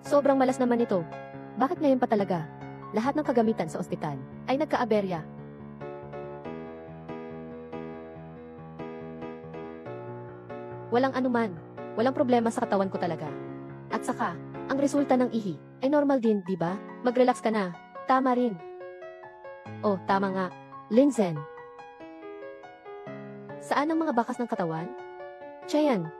Sobrang malas naman ito. Bakit ngayon pa talaga? Lahat ng kagamitan sa ospital ay nagka-aberya. Walang anuman. Walang problema sa katawan ko talaga. At saka, ang resulta ng ihi ay normal din, di ba? Mag-relax ka na. Tama rin. Oh, tama nga. Lin Zhen. Saan ang mga bakas ng katawan? Chayan.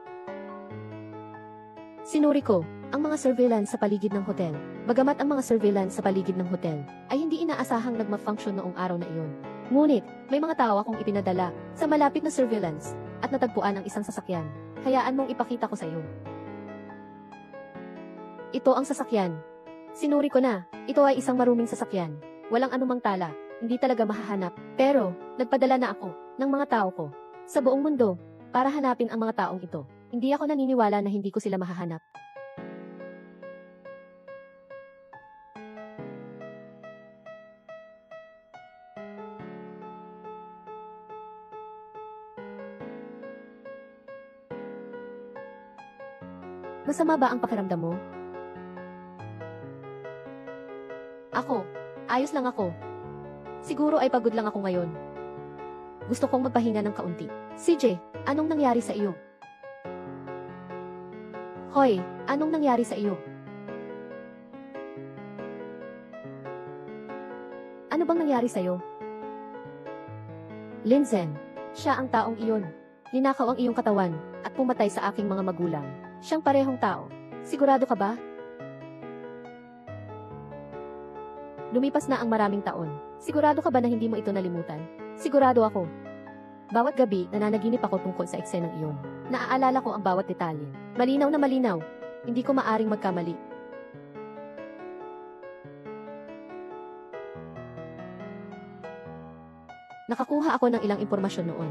Sinuri ko ang mga surveillance sa paligid ng hotel. Bagamat ang mga surveillance sa paligid ng hotel ay hindi inaasahang nagma-function noong araw na iyon. Ngunit, may mga tao akong ipinadala sa malapit na surveillance at natagpuan ang isang sasakyan. Hayaan mong ipakita ko sa iyo. Ito ang sasakyan. Sinuri ko na. Ito ay isang maruming sasakyan. Walang anumang tala. Hindi talaga mahahanap. Pero, nagpadala na ako ng mga tao ko sa buong mundo para hanapin ang mga taong ito. Hindi ako naniniwala na hindi ko sila mahahanap. Masama ba ang pakiramdam mo? Ako, ayos lang ako. Siguro ay pagod lang ako ngayon. Gusto kong magpahinga ng kaunti. CJ, anong nangyari sa iyo? Hoy, anong nangyari sa iyo? Ano bang nangyari sa iyo? Linzen, siya ang taong iyon. Ninakaw ang iyong katawan at pumatay sa aking mga magulang. Siyang parehong tao. Sigurado ka ba? Lumipas na ang maraming taon. Sigurado ka ba na hindi mo ito nalimutan? Sigurado ako. Bawat gabi, nananaginip ako tungkol sa eksenang iyon. Naaalala ko ang bawat detalye. Malinaw na malinaw. Hindi ko maaring magkamali. Nakakuha ako ng ilang impormasyon noon.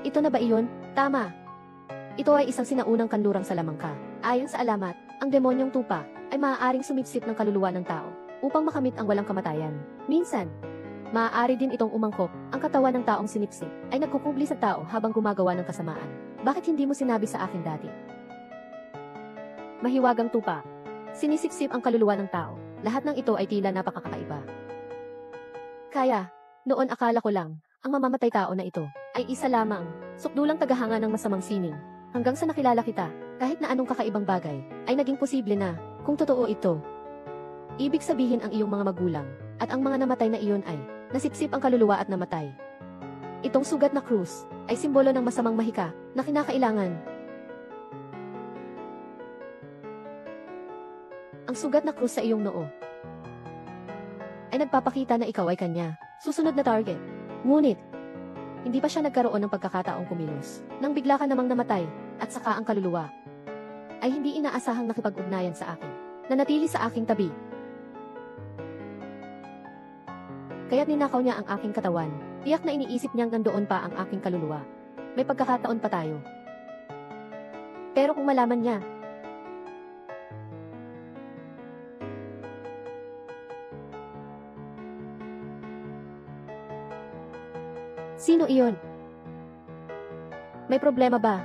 Ito na ba iyon? Tama. Ito ay isang sinaunang kanlurang salamangka. Ayon sa alamat, ang demonyong tupa ay maaaring sumipsip ng kaluluwa ng tao upang makamit ang walang kamatayan. Minsan, maaari din itong umangkop. Ang katawan ng taong sinipsip ay nagkukubli sa tao habang gumagawa ng kasamaan. Bakit hindi mo sinabi sa akin dati? Mahiwagang tupa. Sinisipsip ang kaluluwa ng tao. Lahat ng ito ay tila napakakaiba. Kaya, noon akala ko lang, ang mamamatay tao na ito ay isa lamang, sukdulang tagahanga ng masamang sining. Hanggang sa nakilala kita, kahit na anong kakaibang bagay, ay naging posible na, kung totoo ito. Ibig sabihin ang iyong mga magulang, at ang mga namatay na iyon ay, nasipsip ang kaluluwa at namatay. Itong sugat na krus, ay simbolo ng masamang mahika, na kinakailangan. Ang sugat na krus sa iyong noo, ay nagpapakita na ikaw ay kanya, susunod na target. Ngunit, hindi pa siya nagkaroon ng pagkakataong kumilos. Nang bigla ka namang namatay, at saka ang kaluluwa, ay hindi inaasahang nakipag-ugnayan sa akin. Nanatili sa aking tabi. Kaya't ninakaw niya ang aking katawan. Tiyak na iniisip niyang nandoon pa ang aking kaluluwa. May pagkakataon pa tayo. Pero kung malaman niya, sino iyon? May problema ba?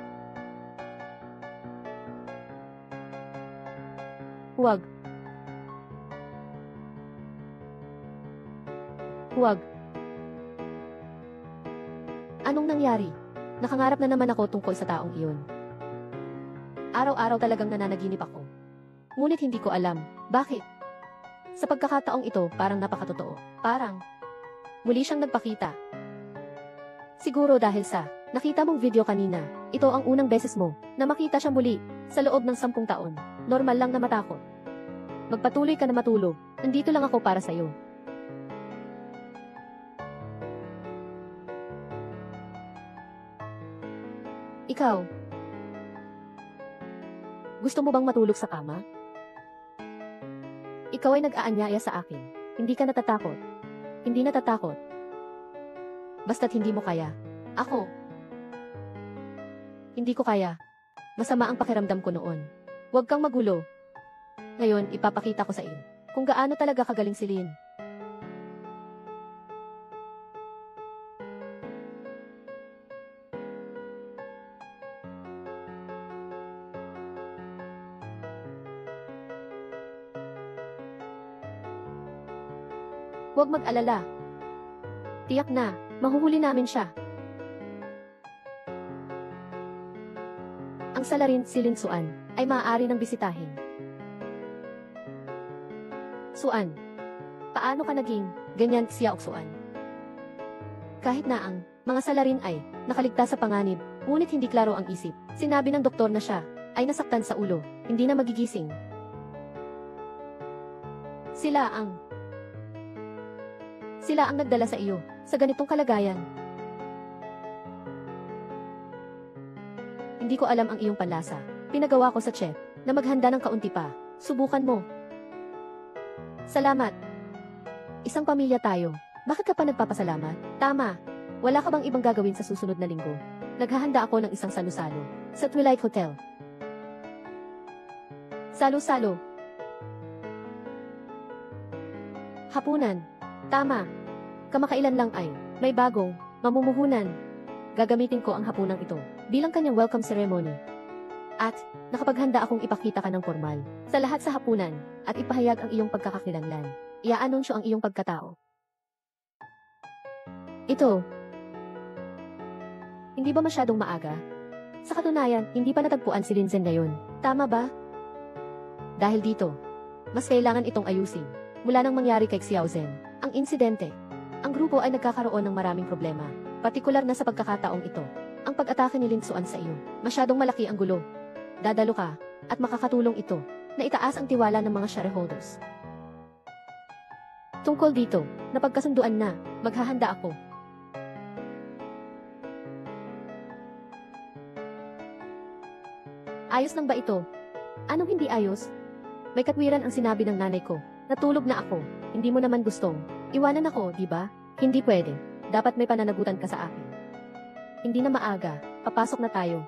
Huwag. Huwag. Anong nangyari? Nakangarap na naman ako tungkol sa taong iyon. Araw-araw talagang nananaginip ako. Ngunit hindi ko alam, bakit? Sa pagkakataong ito, parang napakatotoo. Parang, muli siyang nagpakita. Siguro dahil sa nakita mong video kanina, ito ang unang beses mo na makita siya muli sa loob ng 10 taon. Normal lang na matakot. Magpatuloy ka na matulog. Nandito lang ako para sa'yo. Ikaw, gusto mo bang matulog sa kama? Ikaw ay nag-aanyaya sa akin. Hindi ka natatakot. Hindi natatakot. Basta't hindi mo kaya. Ako. Hindi ko kaya. Masama ang pakiramdam ko noon. Huwag kang magulo. Ngayon, ipapakita ko sa iyo kung gaano talaga kagaling si Lynn. Huwag mag-alala. Tiyak na, mahuhuli namin siya. Ang salarin si Lin Suan ay maaari nang bisitahin. Suan, paano ka naging ganyan siya Suan? Kahit na ang mga salarin ay nakaligtas sa panganib, ngunit hindi klaro ang isip. Sinabi ng doktor na siya ay nasaktan sa ulo, hindi na magigising. Sila ang nagdala sa iyo sa ganitong kalagayan. Hindi ko alam ang iyong panlasa. Pinagawa ko sa chef na maghanda ng kaunti pa. Subukan mo. Salamat. Isang pamilya tayo. Bakit ka pa nagpapasalamat? Tama. Wala ka bang ibang gagawin sa susunod na linggo? Naghahanda ako ng isang salo-salo. Sa Twilight Hotel. Salo-salo. Hapunan. Tama. Kamakailan lang ay may bagong mamumuhunan. Gagamitin ko ang hapunang ito bilang kanyang welcome ceremony. At nakapaghanda akong ipakita ka ng formal sa lahat sa hapunan at ipahayag ang iyong pagkakakilanlan. Iaanunsyo ang iyong pagkatao. Ito. Hindi ba masyadong maaga? Sa katunayan, hindi pa natagpuan si Linzen ngayon. Tama ba? Dahil dito, mas kailangan itong ayusin. Mula nang mangyari kay Xiao Zhen, ang insidente, ang grupo ay nagkakaroon ng maraming problema, partikular na sa pagkakataong ito. Ang pag-atake ni Lin Xuan sa iyo, masyadong malaki ang gulo. Dadalo ka, at makakatulong ito, na itaas ang tiwala ng mga shareholders. Tungkol dito, napagkasunduan na, maghahanda ako. Ayos lang ba ito? Anong hindi ayos? May katwiran ang sinabi ng nanay ko. Natulog na ako. Hindi mo naman gustong iwanan ako, di ba? Hindi pwede. Dapat may pananagutan ka sa akin. Hindi na maaga. Papasok na tayo.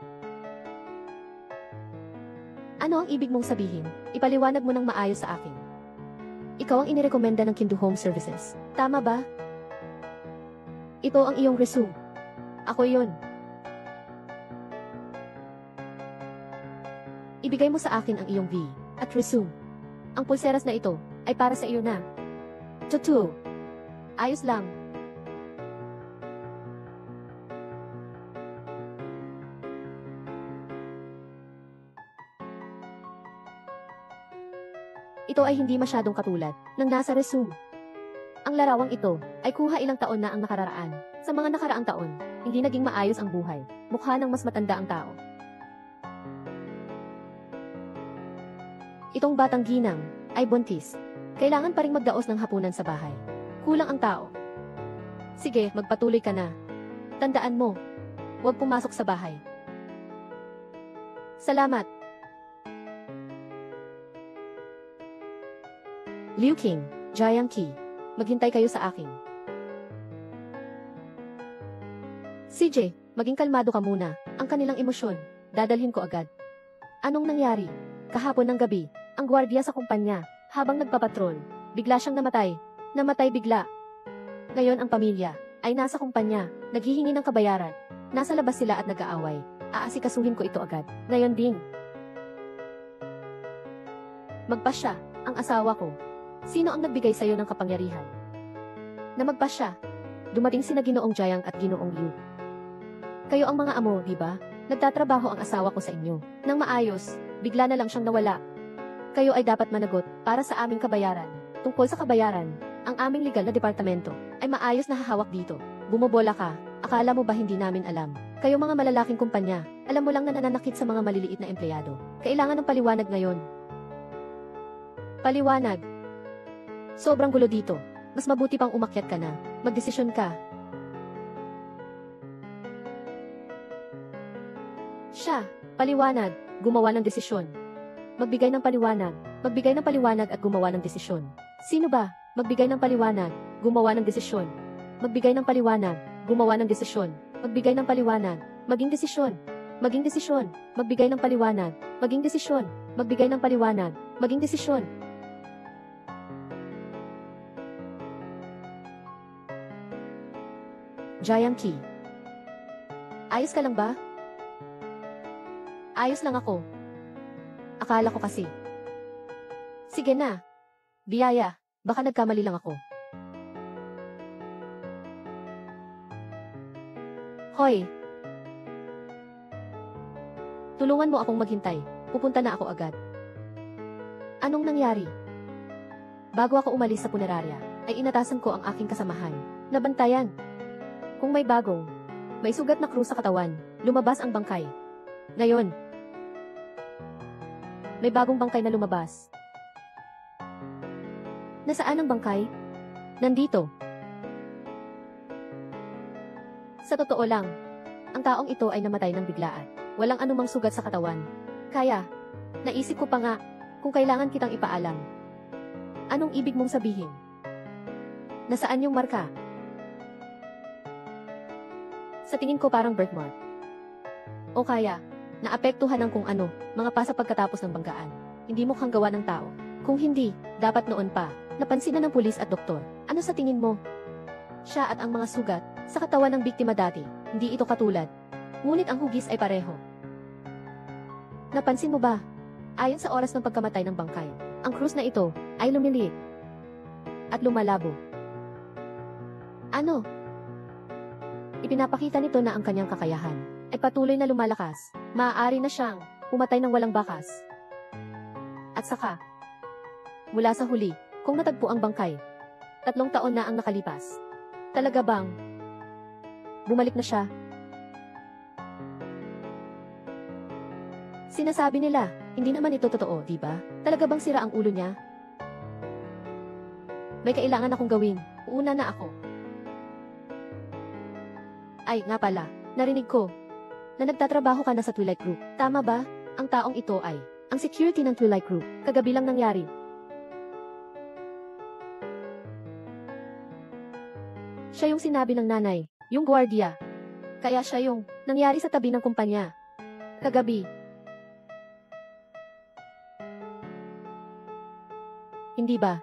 Ano ang ibig mong sabihin? Ipaliwanag mo ng maayos sa akin. Ikaw ang inirekomenda ng Kindu Home Services. Tama ba? Ito ang iyong resume. Ako yon. Ibigay mo sa akin ang iyong V at resume. Ang pulseras na ito ay para sa iyo na. Tutu. Ayos lang. Ito ay hindi masyadong katulad ng nasa resume. Ang larawang ito ay kuha ilang taon na ang nakararaan. Sa mga nakaraang taon, hindi naging maayos ang buhay. Mukha ng mas matanda ang tao. Itong batang ginang ay buntis. Kailangan pa ring magdaos ng hapunan sa bahay. Kulang ang tao. Sige, magpatuloy ka na. Tandaan mo, huwag pumasok sa bahay. Salamat. Liu King, Jiang Qi, maghintay kayo sa akin. CJ, maging kalmado ka muna. Ang kanilang emosyon, dadalhin ko agad. Anong nangyari? Kahapon ng gabi, ang gwardiya sa kumpanya, habang nagpapatrol, bigla siyang namatay. Namatay bigla. Ngayon ang pamilya ay nasa kumpanya, naghihingi ng kabayaran. Nasa labas sila at nag-aaway. Aasikasuhin ko ito agad. Ngayon ding. Magpasya, ang asawa ko. Sino ang nagbigay sa'yo ng kapangyarihan? Na magpasya. Dumating sina Ginoong Jiang at Ginoong Liu. Kayo ang mga amo, di ba? Nagtatrabaho ang asawa ko sa inyo. Nang maayos, bigla na lang siyang nawala. Kayo ay dapat managot para sa aming kabayaran. Tungkol sa kabayaran, ang aming legal na departamento ay maayos na hahawak dito. Bumobola ka, akala mo ba hindi namin alam? Kayo mga malalaking kumpanya, alam mo lang na nananakit sa mga maliliit na empleyado. Kailangan ng paliwanag ngayon. Paliwanag. Sobrang gulo dito. Mas mabuti pang umakyat ka na. Magdesisyon ka. Siya, paliwanag, gumawa ng desisyon. Magbigay ng paliwanag, magbigay ng paliwanag at gumawa ng desisyon. Sino ba? Magbigay ng paliwanag, gumawa ng desisyon. Magbigay ng paliwanag, gumawa ng desisyon. Magbigay ng paliwanag, maging desisyon. Maging desisyon. Magbigay ng paliwanag, maging desisyon. Magbigay ng paliwanag, maging desisyon. Jiang Qi. Ayos ka lang ba? Ayos lang ako. Akala ko kasi. Sige na. Biyaya, baka nagkamali lang ako. Hoy. Tulungan mo akong maghintay. Pupunta na ako agad. Anong nangyari? Bago ako umalis sa punerarya, ay inatasan ko ang aking kasamahan. Nabantayan. Kung may bagong, may sugat na krus sa katawan, lumabas ang bangkay. Ngayon, may bagong bangkay na lumabas. Nasaan ang bangkay? Nandito. Sa totoo lang, ang taong ito ay namatay ng biglaan. Walang anumang sugat sa katawan. Kaya, naisip ko pa nga, kung kailangan kitang ipaalam. Anong ibig mong sabihin? Nasaan yung marka? Sa tingin ko parang birthmark. O kaya, Naapektuhan ng kung ano, mga pasa pagkatapos ng banggaan. Hindi mukhang gawa ng tao. Kung hindi, dapat noon pa. Napansin na ng pulis at doktor. Ano sa tingin mo? Siya at ang mga sugat sa katawan ng biktima dati, hindi ito katulad. Ngunit ang hugis ay pareho. Napansin mo ba? Ayon sa oras ng pagkamatay ng bangkay, ang krus na ito ay lumiliit at lumalabo. Ano? Ipinapakita nito na ang kanyang kakayahan ay patuloy na lumalakas. Maaari na siyang pumatay ng walang bakas. At saka, mula sa huli, kung natagpo ang bangkay, 3 taon na ang nakalipas. Talaga bang bumalik na siya? Sinasabi nila, hindi naman ito totoo, di ba? Talaga bang sira ang ulo niya? May kailangan akong gawin. Uuna na ako. Ay, nga pala, narinig ko na nagtatrabaho ka na sa Twilight Group. Tama ba? Ang taong ito ay ang security ng Twilight Group. Kagabi lang nangyari. Siya yung sinabi ng nanay, yung gwardiya. Kaya siya yung nangyari sa tabi ng kumpanya. Kagabi. Hindi ba?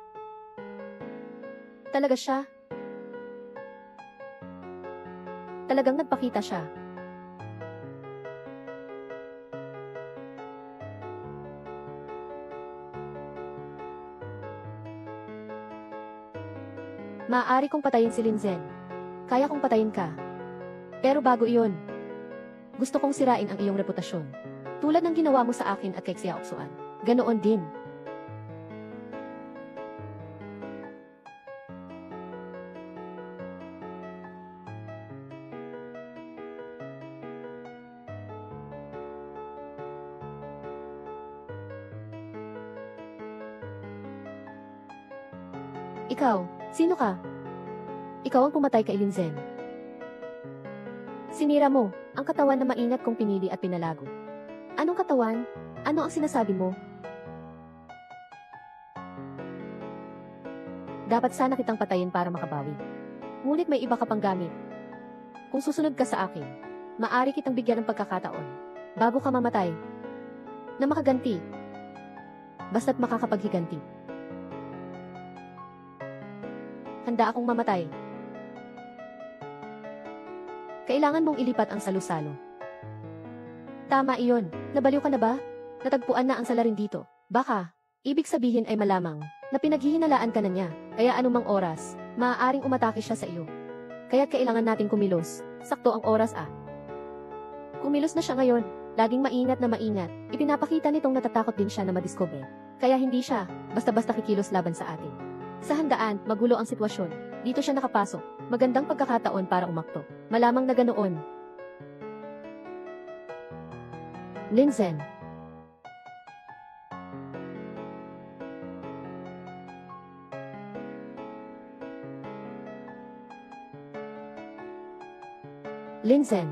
Talaga siya? Talagang nagpakita siya. Maaari kong patayin si Linzen. Kaya kong patayin ka. Pero bago iyon, gusto kong sirain ang iyong reputasyon. Tulad ng ginawa mo sa akin at kay Xiaoxuan. Ganoon din. Ikaw, sino ka? Ikaw ang pumatay kay Linzen. Sinira mo ang katawan na maingat kong pinili at pinalago. Anong katawan? Ano ang sinasabi mo? Dapat sana kitang patayin para makabawi. Ngunit may iba ka pang gamit. Kung susunod ka sa akin, maaari kitang bigyan ng pagkakataon bago ka mamatay na makaganti. Basta't makakapaghiganti. Handa akong mamatay. Kailangan mong ilipat ang salusalo. Tama iyon. Nabaliw ka na ba? Natagpuan na ang salarin dito. Baka, ibig sabihin ay malamang na pinaghihinalaan ka na niya. Kaya anumang oras, maaaring umatake siya sa iyo. Kaya't kailangan nating kumilos. Sakto ang oras Kumilos na siya ngayon. Laging maingat na maingat. Ipinapakita nitong natatakot din siya na madiskobre. Kaya hindi siya basta-basta kikilos laban sa atin. Sa handaan, magulo ang sitwasyon. Dito siya nakapasok. Magandang pagkakataon para umakto. Malamang na ganoon. Linzen. Linzen.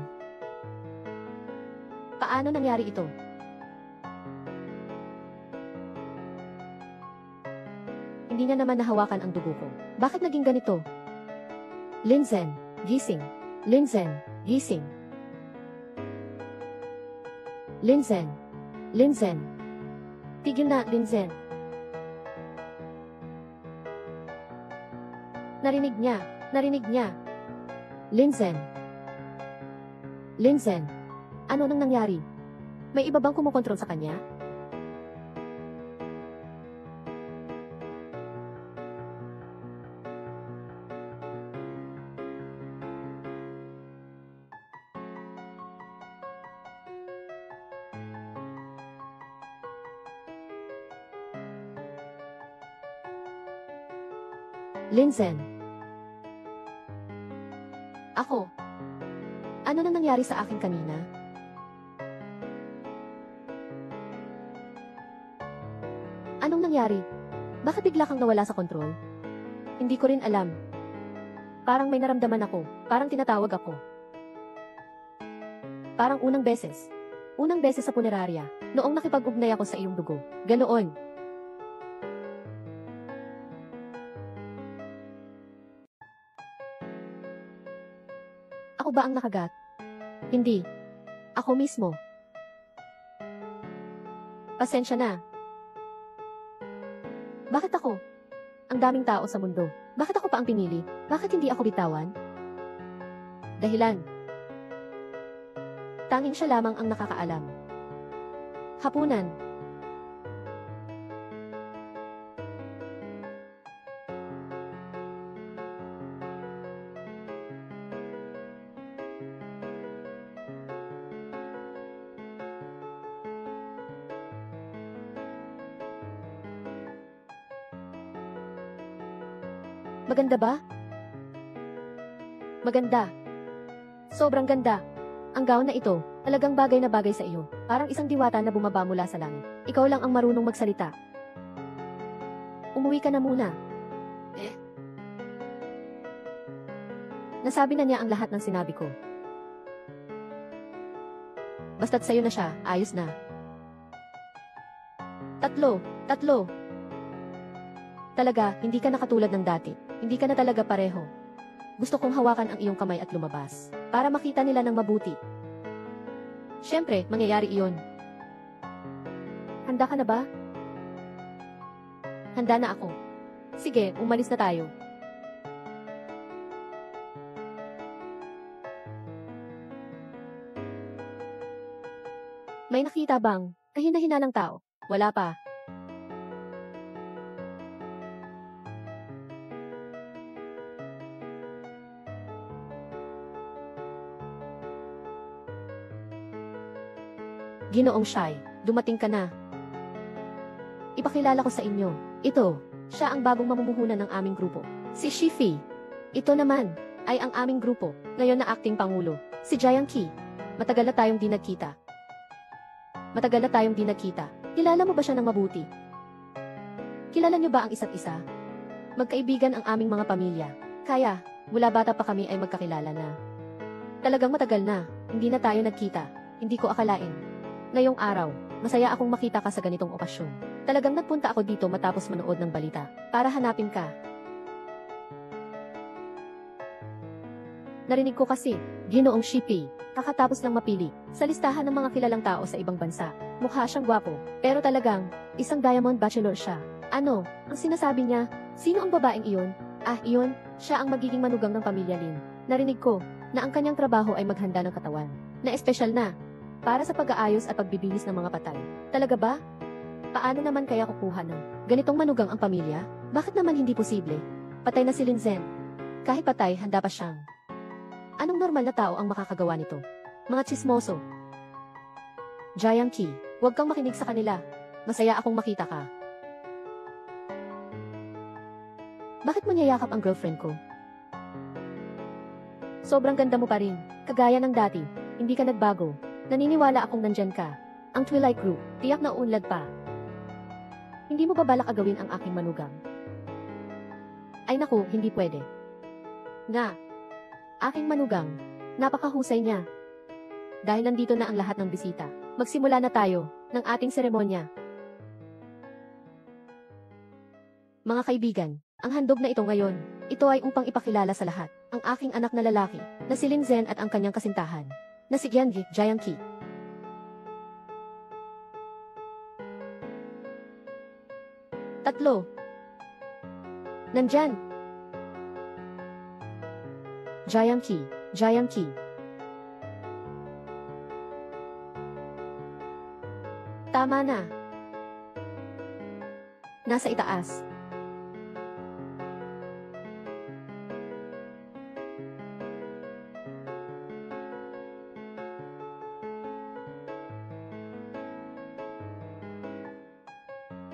Paano nangyari ito? Hindi niya naman nahawakan ang dugo ko. Bakit naging ganito? Linzen, gising. Linzen, gising. Linzen. Linzen. Tigil na, Linzen. Narinig niya. Narinig niya. Linzen. Linzen. Ano nang nangyari? May iba bang kumukontrol sa kanya? Linzen. Ako. Ano na nangyari sa akin kanina? Anong nangyari? Bakit bigla kang nawala sa kontrol? Hindi ko rin alam. Parang may naramdaman ako. Parang tinatawag ako. Parang unang beses. Unang beses sa punerarya. Noong nakipag-ugnay ako sa iyong dugo. Ganoon. Ako ba ang nakagat? Hindi. Ako mismo. Pasensya na. Bakit ako? Ang daming tao sa mundo. Bakit ako pa ang pinili? Bakit hindi ako bitawan? Dahilan. Tanging siya lamang ang nakakaalam. Hapunan. Maganda ba? Maganda. Sobrang ganda. Ang gown na ito, talagang bagay na bagay sa iyo. Parang isang diwata na bumaba mula sa langit. Ikaw lang ang marunong magsalita. Umuwi ka na muna. Nasabi na niya ang lahat ng sinabi ko. Basta't sa'yo na siya, ayos na. Tatlo. Talaga, hindi ka na katulad ng dati. Hindi ka na talaga pareho. Gusto kong hawakan ang iyong kamay at lumabas. Para makita nila ng mabuti. Siyempre, mangyayari iyon. Handa ka na ba? Handa na ako. Sige, umalis na tayo. May nakita bang kahina-hinalang tao? Wala pa. Ginoong Shai, dumating ka na. Ipakilala ko sa inyo. Ito, siya ang bagong mamumuhunan ng aming grupo. Si Shifi. Ito naman, ay ang aming grupo, ngayon na acting pangulo. Si Jiang Qi. Matagal na tayong di nagkita. Kilala mo ba siya ng mabuti? Kilala niyo ba ang isa't isa? Magkaibigan ang aming mga pamilya. Kaya, mula bata pa kami ay magkakilala na. Talagang matagal na, hindi na tayo nagkita. Hindi ko akalain. Ngayong araw, masaya akong makita ka sa ganitong okasyon. Talagang nagpunta ako dito matapos manood ng balita, para hanapin ka. Narinig ko kasi, Ginoong Shipi, kakatapos lang mapili, sa listahan ng mga kilalang tao sa ibang bansa. Mukha siyang gwapo, pero talagang, isang diamond bachelor siya. Ano, ang sinasabi niya, sino ang babaeng iyon? Ah, iyon, siya ang magiging manugang ng pamilya Lin. Narinig ko, na ang kanyang trabaho ay maghanda ng katawan, na espesyal na, para sa pag-aayos at pagbibihis ng mga patay. Talaga ba? Paano naman kaya kukuha ng ganitong manugang ang pamilya? Bakit naman hindi posible? Patay na si Lin Zhen. Kahit patay, handa pa siyang. Anong normal na tao ang makakagawa nito? Mga tsismoso. Jiang Qi, huwag kang makinig sa kanila. Masaya akong makita ka. Bakit mo niyayakap ang girlfriend ko? Sobrang ganda mo pa rin, kagaya ng dati. Hindi ka nagbago. Naniniwala akong nandyan ka. Ang Twilight Group, tiyak na unlad pa. Hindi mo ba balak agawin ang aking manugang? Ay naku, hindi pwede. Nga. Aking manugang, napakahusay niya. Dahil nandito na ang lahat ng bisita, magsimula na tayo ng ating seremonya. Mga kaibigan, ang handog na ito ngayon, ito ay upang ipakilala sa lahat ang aking anak na lalaki, na si Lin Zhen at ang kanyang kasintahan, na si Jiang Qi. Tatlo. Nandyan. Jiang Qi. Tama na. Nasa itaas.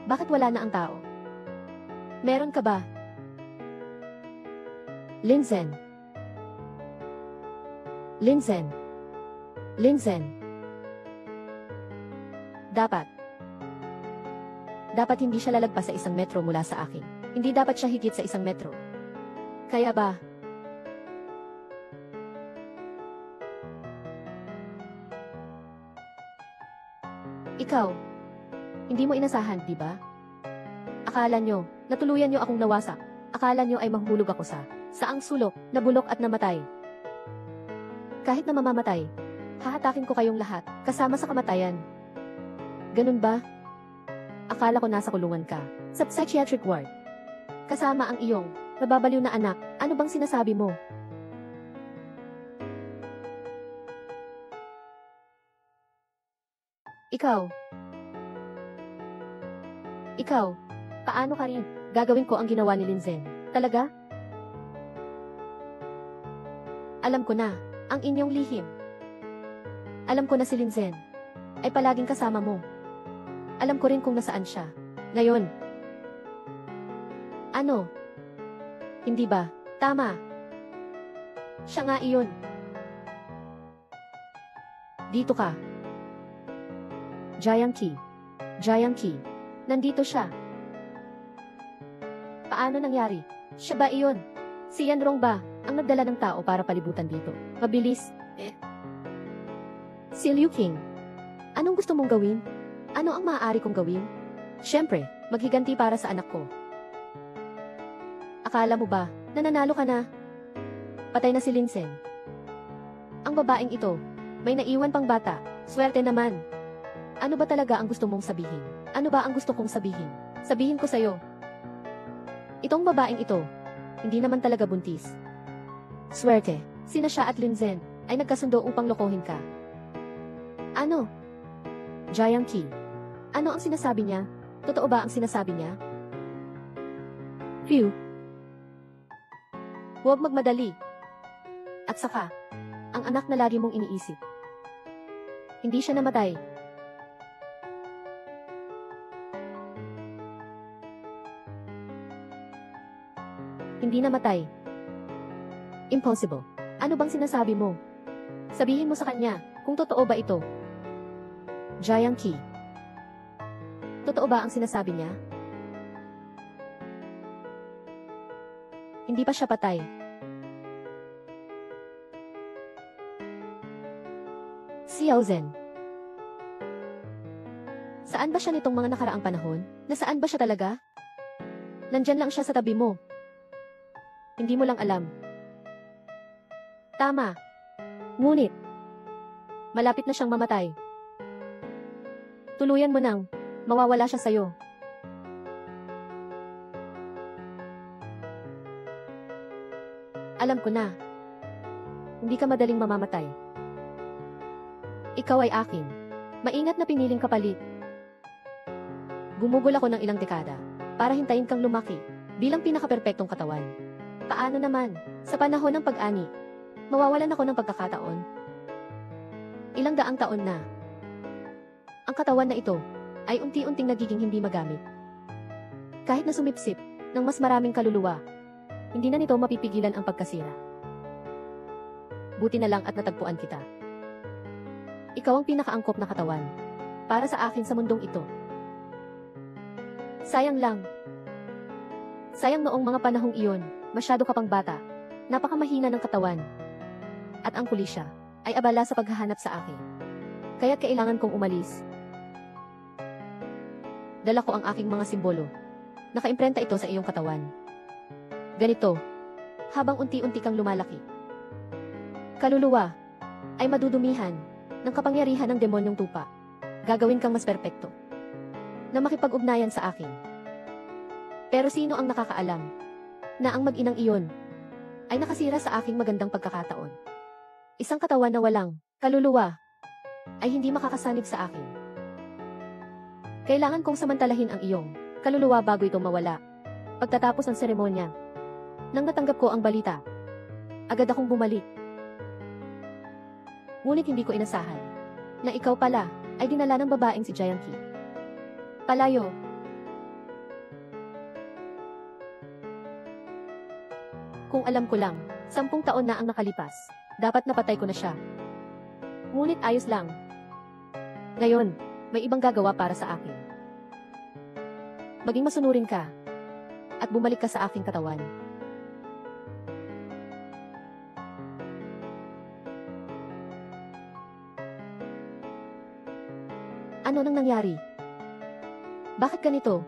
Bakit wala na ang tao? Meron ka ba? Lin Zhen. Dapat hindi siya lalagpas sa 1 metro mula sa akin. Hindi dapat siya higit sa 1 metro. Kaya ba? Ikaw, hindi mo inasahan, di ba? Akala nyo, natuluyan nyo akong nawasak. Akala nyo ay mahulog ako sa saang sulok, nabulok at namatay. Kahit na mamamatay, hahatakin ko kayong lahat, kasama sa kamatayan. Ganun ba? Akala ko nasa kulungan ka. Sa psychiatric ward. Kasama ang iyong nababaliw na anak. Ano bang sinasabi mo? Ikaw. Ikaw. Paano ka rin? Gagawin ko ang ginawa ni Linzen. Talaga? Alam ko na, ang inyong lihim. Alam ko na si Linzen ay palaging kasama mo. Alam ko rin kung nasaan siya. Ngayon. Ano? Hindi ba? Tama. Siya nga iyon. Dito ka. Jiang Qi. Nandito siya. Paano nangyari? Siya ba iyon? Si Yanrong ba ang nagdala ng tao para palibutan dito? Mabilis. Si Liu Qing. Anong gusto mong gawin? Ano ang maaari kong gawin? Siyempre, maghiganti para sa anak ko. Akala mo ba, nananalo ka na? Patay na si Linzen. Ang babaeng ito, may naiwan pang bata. Swerte naman. Ano ba talaga ang gusto mong sabihin? Ano ba ang gusto kong sabihin? Sabihin ko sa'yo. Itong babaeng ito, hindi naman talaga buntis. Swerte, sina siya at Linzen ay nagkasundo upang lokohin ka. Ano? Jiang Qi. Ano ang sinasabi niya? Totoo ba ang sinasabi niya? Phew. Huwag magmadali. At saka, ang anak na lagi mong iniisip. Hindi siya namatay. Hindi namatay. Impossible. Ano bang sinasabi mo? Sabihin mo sa kanya, kung totoo ba ito. Jiang Qi. Totoo ba ang sinasabi niya? Hindi pa siya patay. Xiao Zhen. Saan ba siya nitong mga nakaraang panahon? Nasaan ba siya talaga? Nandyan lang siya sa tabi mo. Hindi mo lang alam. Tama. Ngunit, malapit na siyang mamatay. Tuluyan mo nang mawawala siya sa'yo. Alam ko na. Hindi ka madaling mamamatay. Ikaw ay akin. Maingat na piniling kapalit. Gumugol ako ng ilang dekada para hintayin kang lumaki bilang pinakaperpektong katawan. Paano naman, sa panahon ng pag-ani, mawawalan ako ng pagkakataon? Ilang daang taon na. Ang katawan na ito ay unti-unting nagiging hindi magamit. Kahit na sumipsip ng mas maraming kaluluwa, hindi na nito mapipigilan ang pagkasira. Buti na lang at natagpuan kita. Ikaw ang pinakaangkop na katawan para sa akin sa mundong ito. Sayang lang. Sayang noong mga panahong iyon, masyado ka pang bata, napakamahina ng katawan, at ang pulisya ay abala sa paghahanap sa akin. Kaya't kailangan kong umalis. Dala ko ang aking mga simbolo. Nakaimprenta ito sa iyong katawan. Ganito, habang unti-unti kang lumalaki. Kaluluwa ay madudumihan ng kapangyarihan ng demonyong tupa. Gagawin kang mas perpekto na makipag-ugnayan sa akin. Pero sino ang nakakaalam na ang mag-inang iyon ay nakasira sa aking magandang pagkakataon? Isang katawan na walang kaluluwa ay hindi makakasanib sa akin. Kailangan kong samantalahin ang iyong kaluluwa bago ito mawala. Pagtatapos ng seremonya, nang natanggap ko ang balita, agad akong bumalik. Ngunit hindi ko inasahan na ikaw pala ay dinala ng babaeng si Jiang Qi. Palayo. Kung alam ko lang, 10 taon na ang nakalipas. Dapat napatay ko na siya. Ngunit ayos lang. Ngayon, may ibang gagawa para sa akin. Maging masunurin ka at bumalik ka sa aking katawan. Ano nang nangyari? Bakit ganito?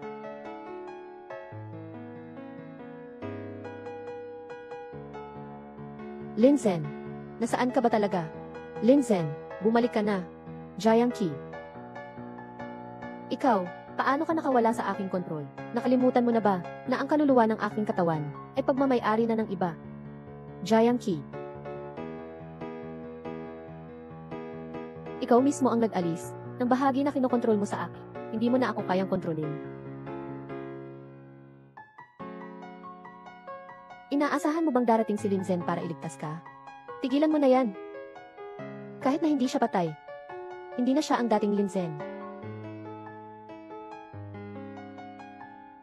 Linzen, nasaan ka ba talaga? Linzen, bumalik ka na. Jiang Qi. Ikaw, Paano ka nakawala sa aking kontrol? Nakalimutan mo na ba na ang kaluluwa ng aking katawan ay pagmamay-ari na ng iba? Jiang Qi. Ikaw mismo ang nag-alis ng bahagi na kinokontrol mo sa akin. Hindi mo na ako kayang kontrolin. Inaasahan mo bang darating si Lin Zhen para iligtas ka? Tigilan mo na yan. Kahit na hindi siya patay, hindi na siya ang dating Lin Zhen.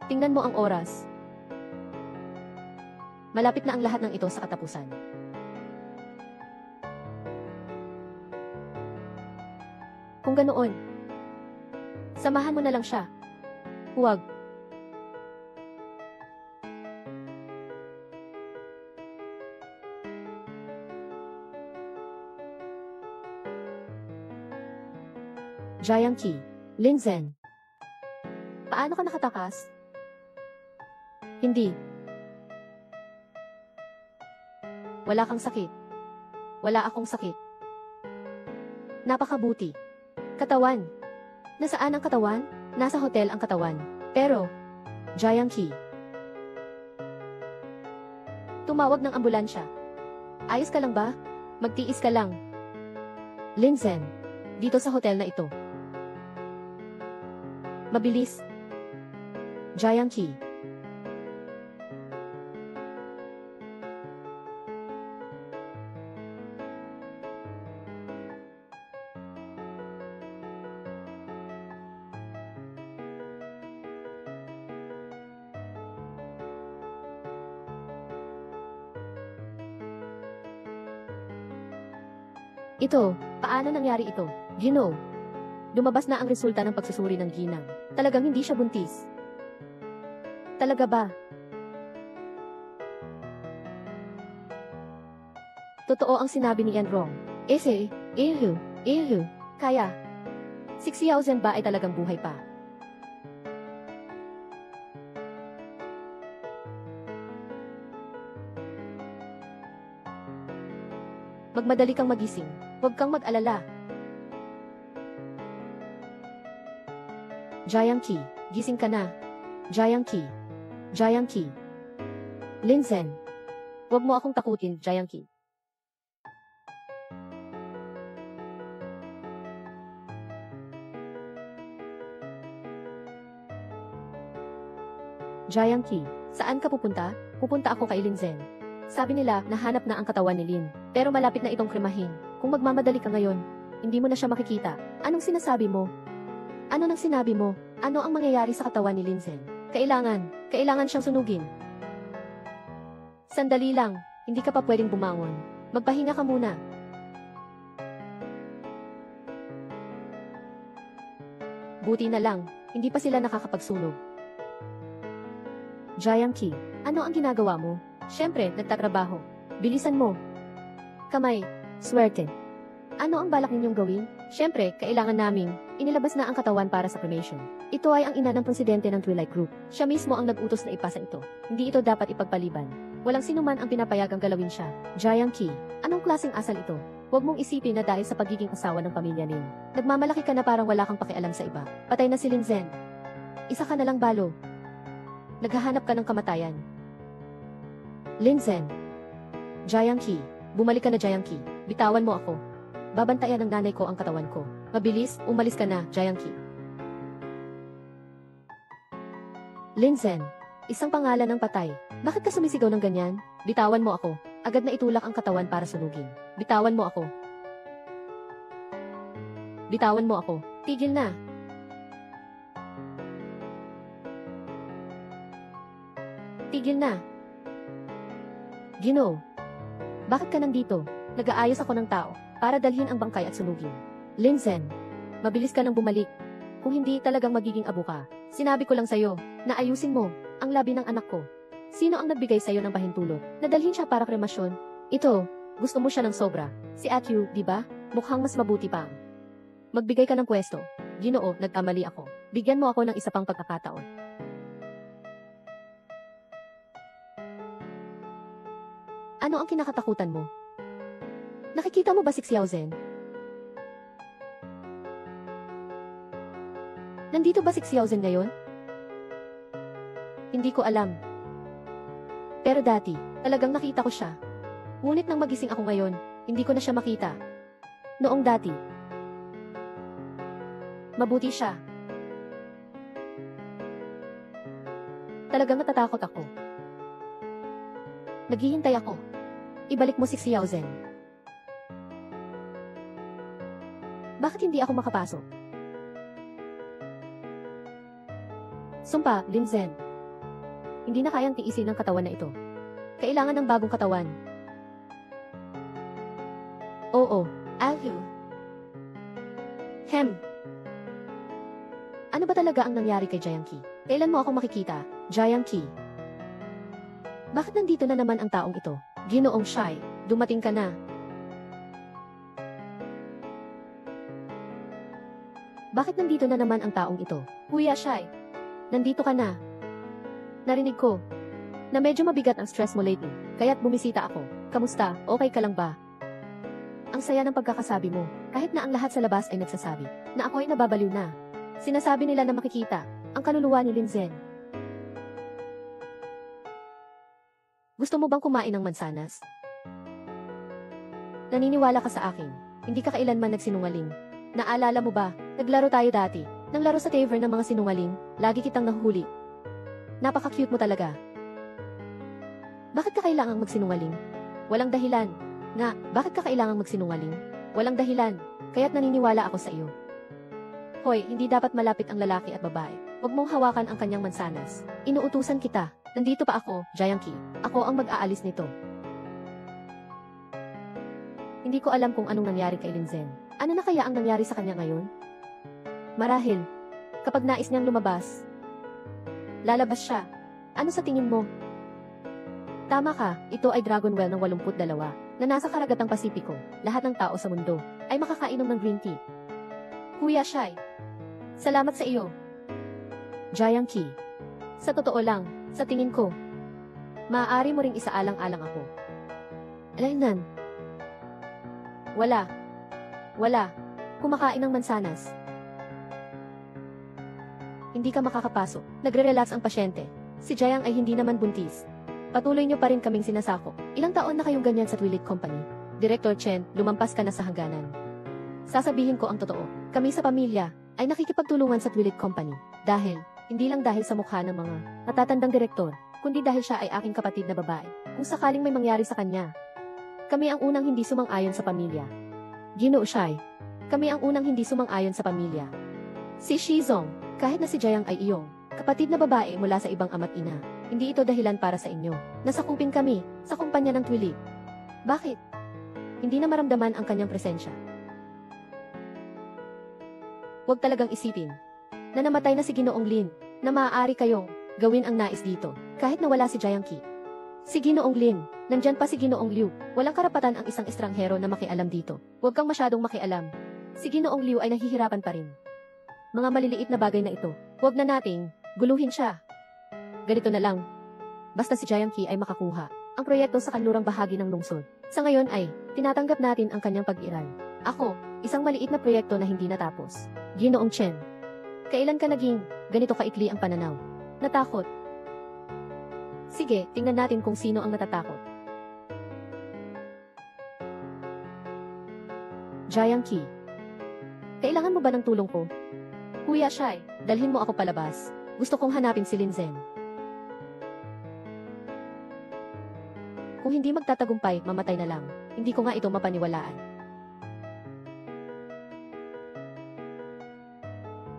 Tingnan mo ang oras. Malapit na ang lahat ng ito sa katapusan. Kung ganoon, samahan mo na lang siya. Huwag. Jiang Qi, Lin Zhen. Paano ka nakatakas? Hindi. Wala kang sakit. Wala akong sakit. Napakabuti. Katawan. Nasaan ang katawan? Nasa hotel ang katawan. Pero, Jiang Qi. Tumawag ng ambulansya. Ayos ka lang ba? Magtiis ka lang. Lin Zhen. Dito sa hotel na ito. Mabilis. Jiang Qi. Ito, paano nangyari ito? Gino. Lumabas na ang resulta ng pagsusuri ng ginang. Talagang hindi siya buntis. Talaga ba? Totoo ang sinabi ni Enrong. Ehu. Kaya, si Xiao Zhen ba ay talagang buhay pa? Magmadali kang magising. Huwag kang mag-alala. Jiang Qi, gising ka na. Jiang Qi. Lin Zhen. Huwag mo akong takutin, Jiang Qi. Jiang Qi, saan ka pupunta? Pupunta ako kay Lin Zhen. Sabi nila, nahanap na ang katawan ni Lin. Pero malapit na itong kremahin. Kung magmamadali ka ngayon, hindi mo na siya makikita. Anong sinasabi mo? Ano nang sinabi mo? Ano ang mangyayari sa katawan ni Lin Zhen? Kailangan siyang sunugin. Sandali lang, hindi ka pa pwedeng bumangon. Magpahinga ka muna. Buti na lang, hindi pa sila nakakapagsunog. Jiang Qi, ano ang ginagawa mo? Siyempre, nagtatrabaho. Bilisan mo. Kamay, swerte. Ano ang balak ninyong gawin? Siyempre, kailangan naming inilabas na ang katawan para sa cremation. Ito ay ang ina ng presidente ng Twilight Group. Siya mismo ang nag-utos na ipasa ito. Hindi ito dapat ipagpaliban. Walang sinuman ang pinapayagang galawin siya. Jiang Qi, anong klaseng asal ito? Huwag mong isipin na dahil sa pagiging asawa ng pamilya Lin. Nagmamalaki ka na parang wala kang pakialam sa iba. Patay na si Lin Zhen. Isa ka na lang balo. Naghahanap ka ng kamatayan. Lin Zhen. Jiang Qi, bumalik ka na Jiang Qi. Bitawan mo ako. Babantayan ng nanay ko ang katawan ko. Mabilis, umalis ka na, Jiang Qi. Lin Zhen, isang pangalan ng patay. Bakit ka sumisigaw ng ganyan? Bitawan mo ako. Agad na itulak ang katawan para sunugin. Bitawan mo ako. Bitawan mo ako. Tigil na. Tigil na. Gino, bakit ka nandito? Nag-aayos ako ng tao para dalhin ang bangkay at sunugin. Lin Zhen, mabilis ka nang bumalik. Kung hindi talagang magiging abo ka, sinabi ko lang sa'yo na ayusin mo ang labi ng anak ko. Sino ang nagbigay sa'yo ng pahintulot? Nadalhin siya para kremasyon? Ito, gusto mo siya ng sobra. Si Atyu, di ba? Mukhang mas mabuti pa. Magbigay ka ng pwesto. Ginoo, nagkamali ako. Bigyan mo ako ng isa pang pagkakataon. Ano ang kinakatakutan mo? Nakikita mo ba si Xiao Zhen? Nandito ba si Xiaozhen ngayon? Hindi ko alam. Pero dati, talagang nakita ko siya. Ngunit nang magising ako ngayon, hindi ko na siya makita. Noong dati. Mabuti siya. Talagang natatakot ako. Naghihintay ako. Ibalik mo si Xiaozhen. Bakit hindi ako makapasok? Sumpa, Lin Zhen. Hindi na kayang tiisin ng katawan na ito. Kailangan ng bagong katawan. Oo, Alyu. Ano ba talaga ang nangyari kay Jiang Qi? Kailan mo ako makikita, Jiang Qi? Bakit nandito na naman ang taong ito? Ginoong Shai, dumating ka na. Bakit nandito na naman ang taong ito? Kuya Shai, nandito ka na. Narinig ko na medyo mabigat ang stress mo lately, kaya't bumisita ako. Kamusta? Okay ka lang ba? Ang saya ng pagkakasabi mo, kahit na ang lahat sa labas ay nagsasabi na ako ay nababaliw na. Sinasabi nila na makikita ang kaluluwa ni Lin Zhen. Gusto mo bang kumain ng mansanas? Naniniwala ka sa akin, hindi ka kailanman nagsinungaling. Naalala mo ba, naglaro tayo dati, ng laro sa tavern ng mga sinungaling, lagi kitang nahuhuli. Napaka-cute mo talaga. Bakit ka kailangang magsinungaling? Walang dahilan. Nga, bakit ka kailangang magsinungaling? Walang dahilan, kaya't naniniwala ako sa iyo. Hoy, hindi dapat malapit ang lalaki at babae. Huwag mong hawakan ang kanyang mansanas. Inuutusan kita. Nandito pa ako, Jiang Qi. Ako ang mag-aalis nito. Hindi ko alam kung anong nangyari kay Lin Zhen. Ano na kaya ang nangyari sa kanya ngayon? Marahil, kapag nais niyang lumabas, lalabas siya. Ano sa tingin mo? Tama ka, ito ay Dragon Well ng 82 na nasa karagatang Pasipiko. Lahat ng tao sa mundo ay makakainom ng green tea. Kuya Shai, salamat sa iyo. Jiang Qi, sa totoo lang, sa tingin ko, maaari mo ring isaalang-alang ako. Alainan. Wala. Kumakain ng mansanas. Hindi ka makakapasok. Nagre-relax ang pasyente. Si Jiang ay hindi naman buntis. Patuloy niyo pa rin kaming sinasako. Ilang taon na kayong ganyan sa Twilit Company? Director Chen, lumampas ka na sa hangganan. Sasabihin ko ang totoo. Kami sa pamilya ay nakikipagtulungan sa Twilit Company. Hindi lang dahil sa mukha ng mga natatandang direktor, kundi dahil siya ay aking kapatid na babae. Kung sakaling may mangyari sa kanya, kami ang unang hindi sumang-ayon sa pamilya. Ginoo Shai, kami ang unang hindi sumang-ayon sa pamilya. Si Shizong, kahit na si Jiang ay iyong kapatid na babae mula sa ibang ama't ina, hindi ito dahilan para sa inyo. Nasakupin kami sa kumpanya ng Twilit. Bakit? Hindi na maramdaman ang kanyang presensya. Huwag talagang isipin na namatay na si Ginoong Lin, na maaari kayong gawin ang nais dito, kahit na wala si Jiang Qi. Si Ginoong Lin, nandyan pa si Ginoong Liu, walang karapatan ang isang estranghero na makialam dito. Huwag kang masyadong makialam. Si Ginoong Liu ay nahihirapan pa rin. Mga maliliit na bagay na ito, huwag na nating guluhin siya. Ganito na lang. Basta si Jiang Qi ay makakuha ang proyekto sa kanlurang bahagi ng lungsod. Sa ngayon ay, tinatanggap natin ang kanyang pag-iral. Ako, isang maliit na proyekto na hindi natapos. Ginoong Chen, kailan ka naging ganito kaikli ang pananaw? Natakot? Sige, tingnan natin kung sino ang natatakot. Jiang Qi, kailangan mo ba ng tulong ko? Kuya Shai, dalhin mo ako palabas. Gusto kong hanapin si Lin Zhen. Kung hindi magtatagumpay, mamatay na lang. Hindi ko nga ito mapaniwalaan.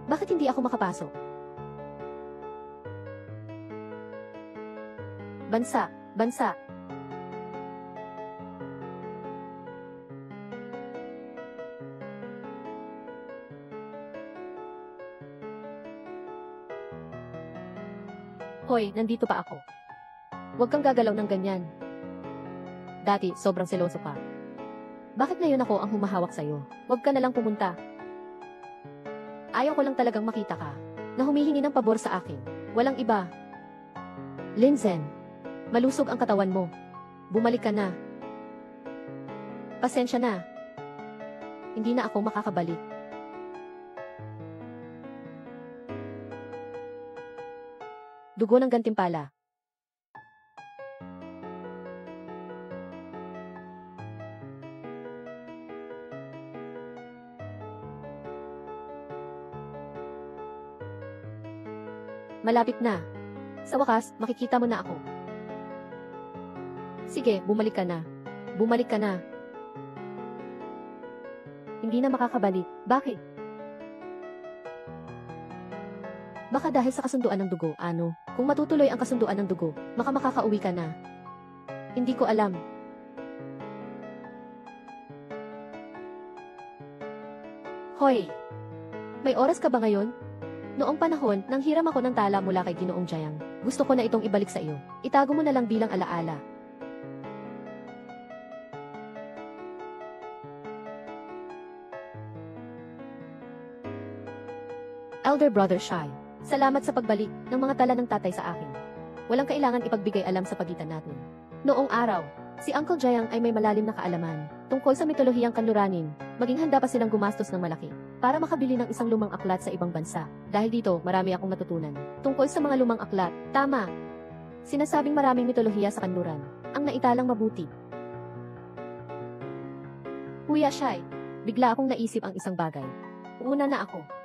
Bakit hindi ako makapasok? Bansa. Hoy, nandito pa ako. Huwag kang gagalaw ng ganyan. Dati, sobrang seloso ka. Bakit ngayon ako ang humahawak sa'yo? Huwag ka na lang pumunta. Ayaw ko lang talagang makita ka, na humihingi ng pabor sa akin. Walang iba. Lin Zhen, malusog ang katawan mo. Bumalik ka na. Pasensya na. Hindi na ako makakabalik. Dugo ng gantimpala. Malapit na. Sa wakas, makikita mo na ako. Sige, bumalik ka na. Bumalik ka na. Hindi na makakabalik. Bakit? Baka dahil sa kasunduan ng dugo, ano? Kung matutuloy ang kasunduan ng dugo, makakauwi ka na. Hindi ko alam. Hoy! May oras ka ba ngayon? Noong panahon, nang hiram ako ng tala mula kay Ginoong Jayang, gusto ko na itong ibalik sa iyo. Itago mo na lang bilang alaala. Elder Brother Shai, salamat sa pagbalik ng mga tala ng tatay sa akin. Walang kailangan ipagbigay alam sa pagitan natin. Noong araw, si Uncle Jayang ay may malalim na kaalaman tungkol sa mitolohiyang kanluranin, maging handa pa silang gumastos ng malaki para makabili ng isang lumang aklat sa ibang bansa. Dahil dito, marami akong natutunan tungkol sa mga lumang aklat. Tama! Sinasabing maraming mitolohiya sa kanluran, ang naitalang mabuti. Kuya Shai, bigla akong naisip ang isang bagay. Una na ako.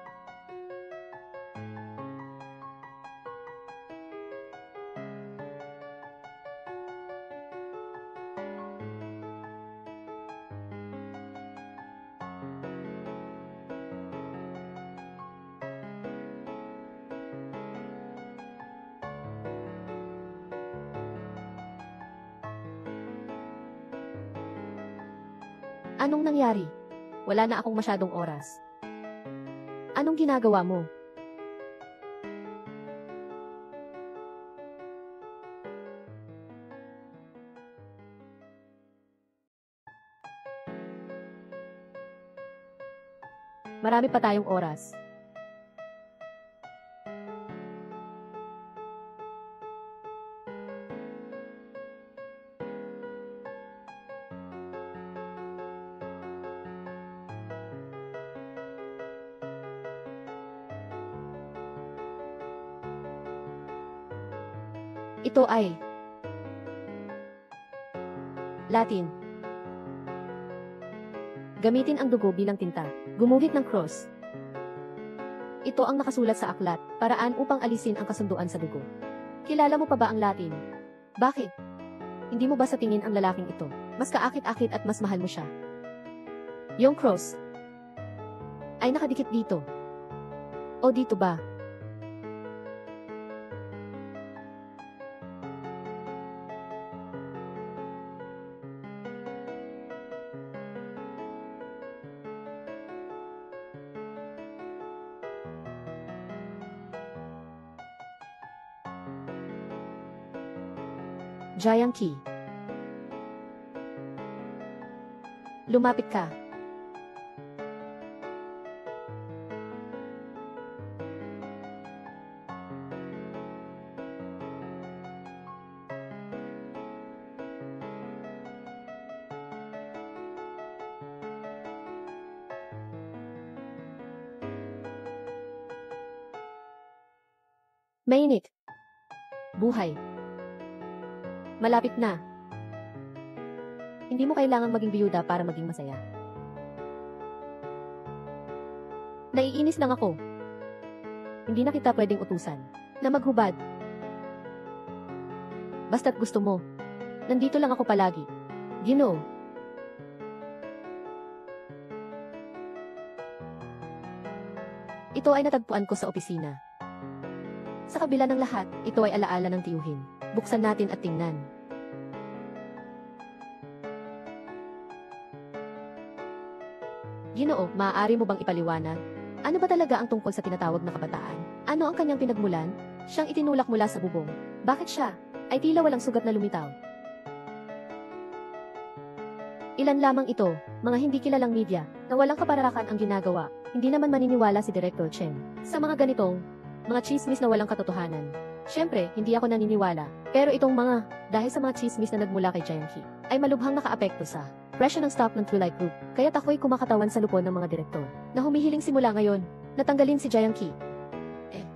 Anong nangyari? Wala na akong masyadong oras. Anong ginagawa mo? Marami pa tayong oras. Ito ay Latin. Gamitin ang dugo bilang tinta. Gumuhit ng cross. Ito ang nakasulat sa aklat, paraan upang alisin ang kasunduan sa dugo. Kilala mo pa ba ang Latin? Bakit? Hindi mo ba sa tingin ang lalaking ito mas kaakit-akit at mas mahal mo siya? Yung cross ay nakadikit dito. O dito ba? Jayang Key. Lumapit ka. Mainit. Buhay. Malapit na. Hindi mo kailangang maging biyuda para maging masaya. Naiinis lang ako. Hindi na kita pwedeng utusan na maghubad. Basta't gusto mo. Nandito lang ako palagi. Ginoo. Ito ay natagpuan ko sa opisina. Sa kabila ng lahat, ito ay alaala ng tiyuhin. Buksan natin at tingnan. Ginoo, maaari mo bang ipaliwanag? Ano ba talaga ang tungkol sa tinatawag na kabataan? Ano ang kanyang pinagmulan? Siyang itinulak mula sa bubong. Bakit siya ay tila walang sugat na lumitaw? Ilan lamang ito, mga hindi kilalang media, na walang kapararakan ang ginagawa. Hindi naman maniniwala si Director Chen sa mga ganitong mga chismis na walang katotohanan. Siyempre, hindi ako naniniwala. Pero itong mga, dahil sa mga chismis na nagmula kay Jayang Key, ay malubhang nakaapekto sa presyo ng stock ng True Light Group. Kaya't ako'y kumakatawan sa lupon ng mga direktor na humihiling simula ngayon, natanggalin si Jayang Key.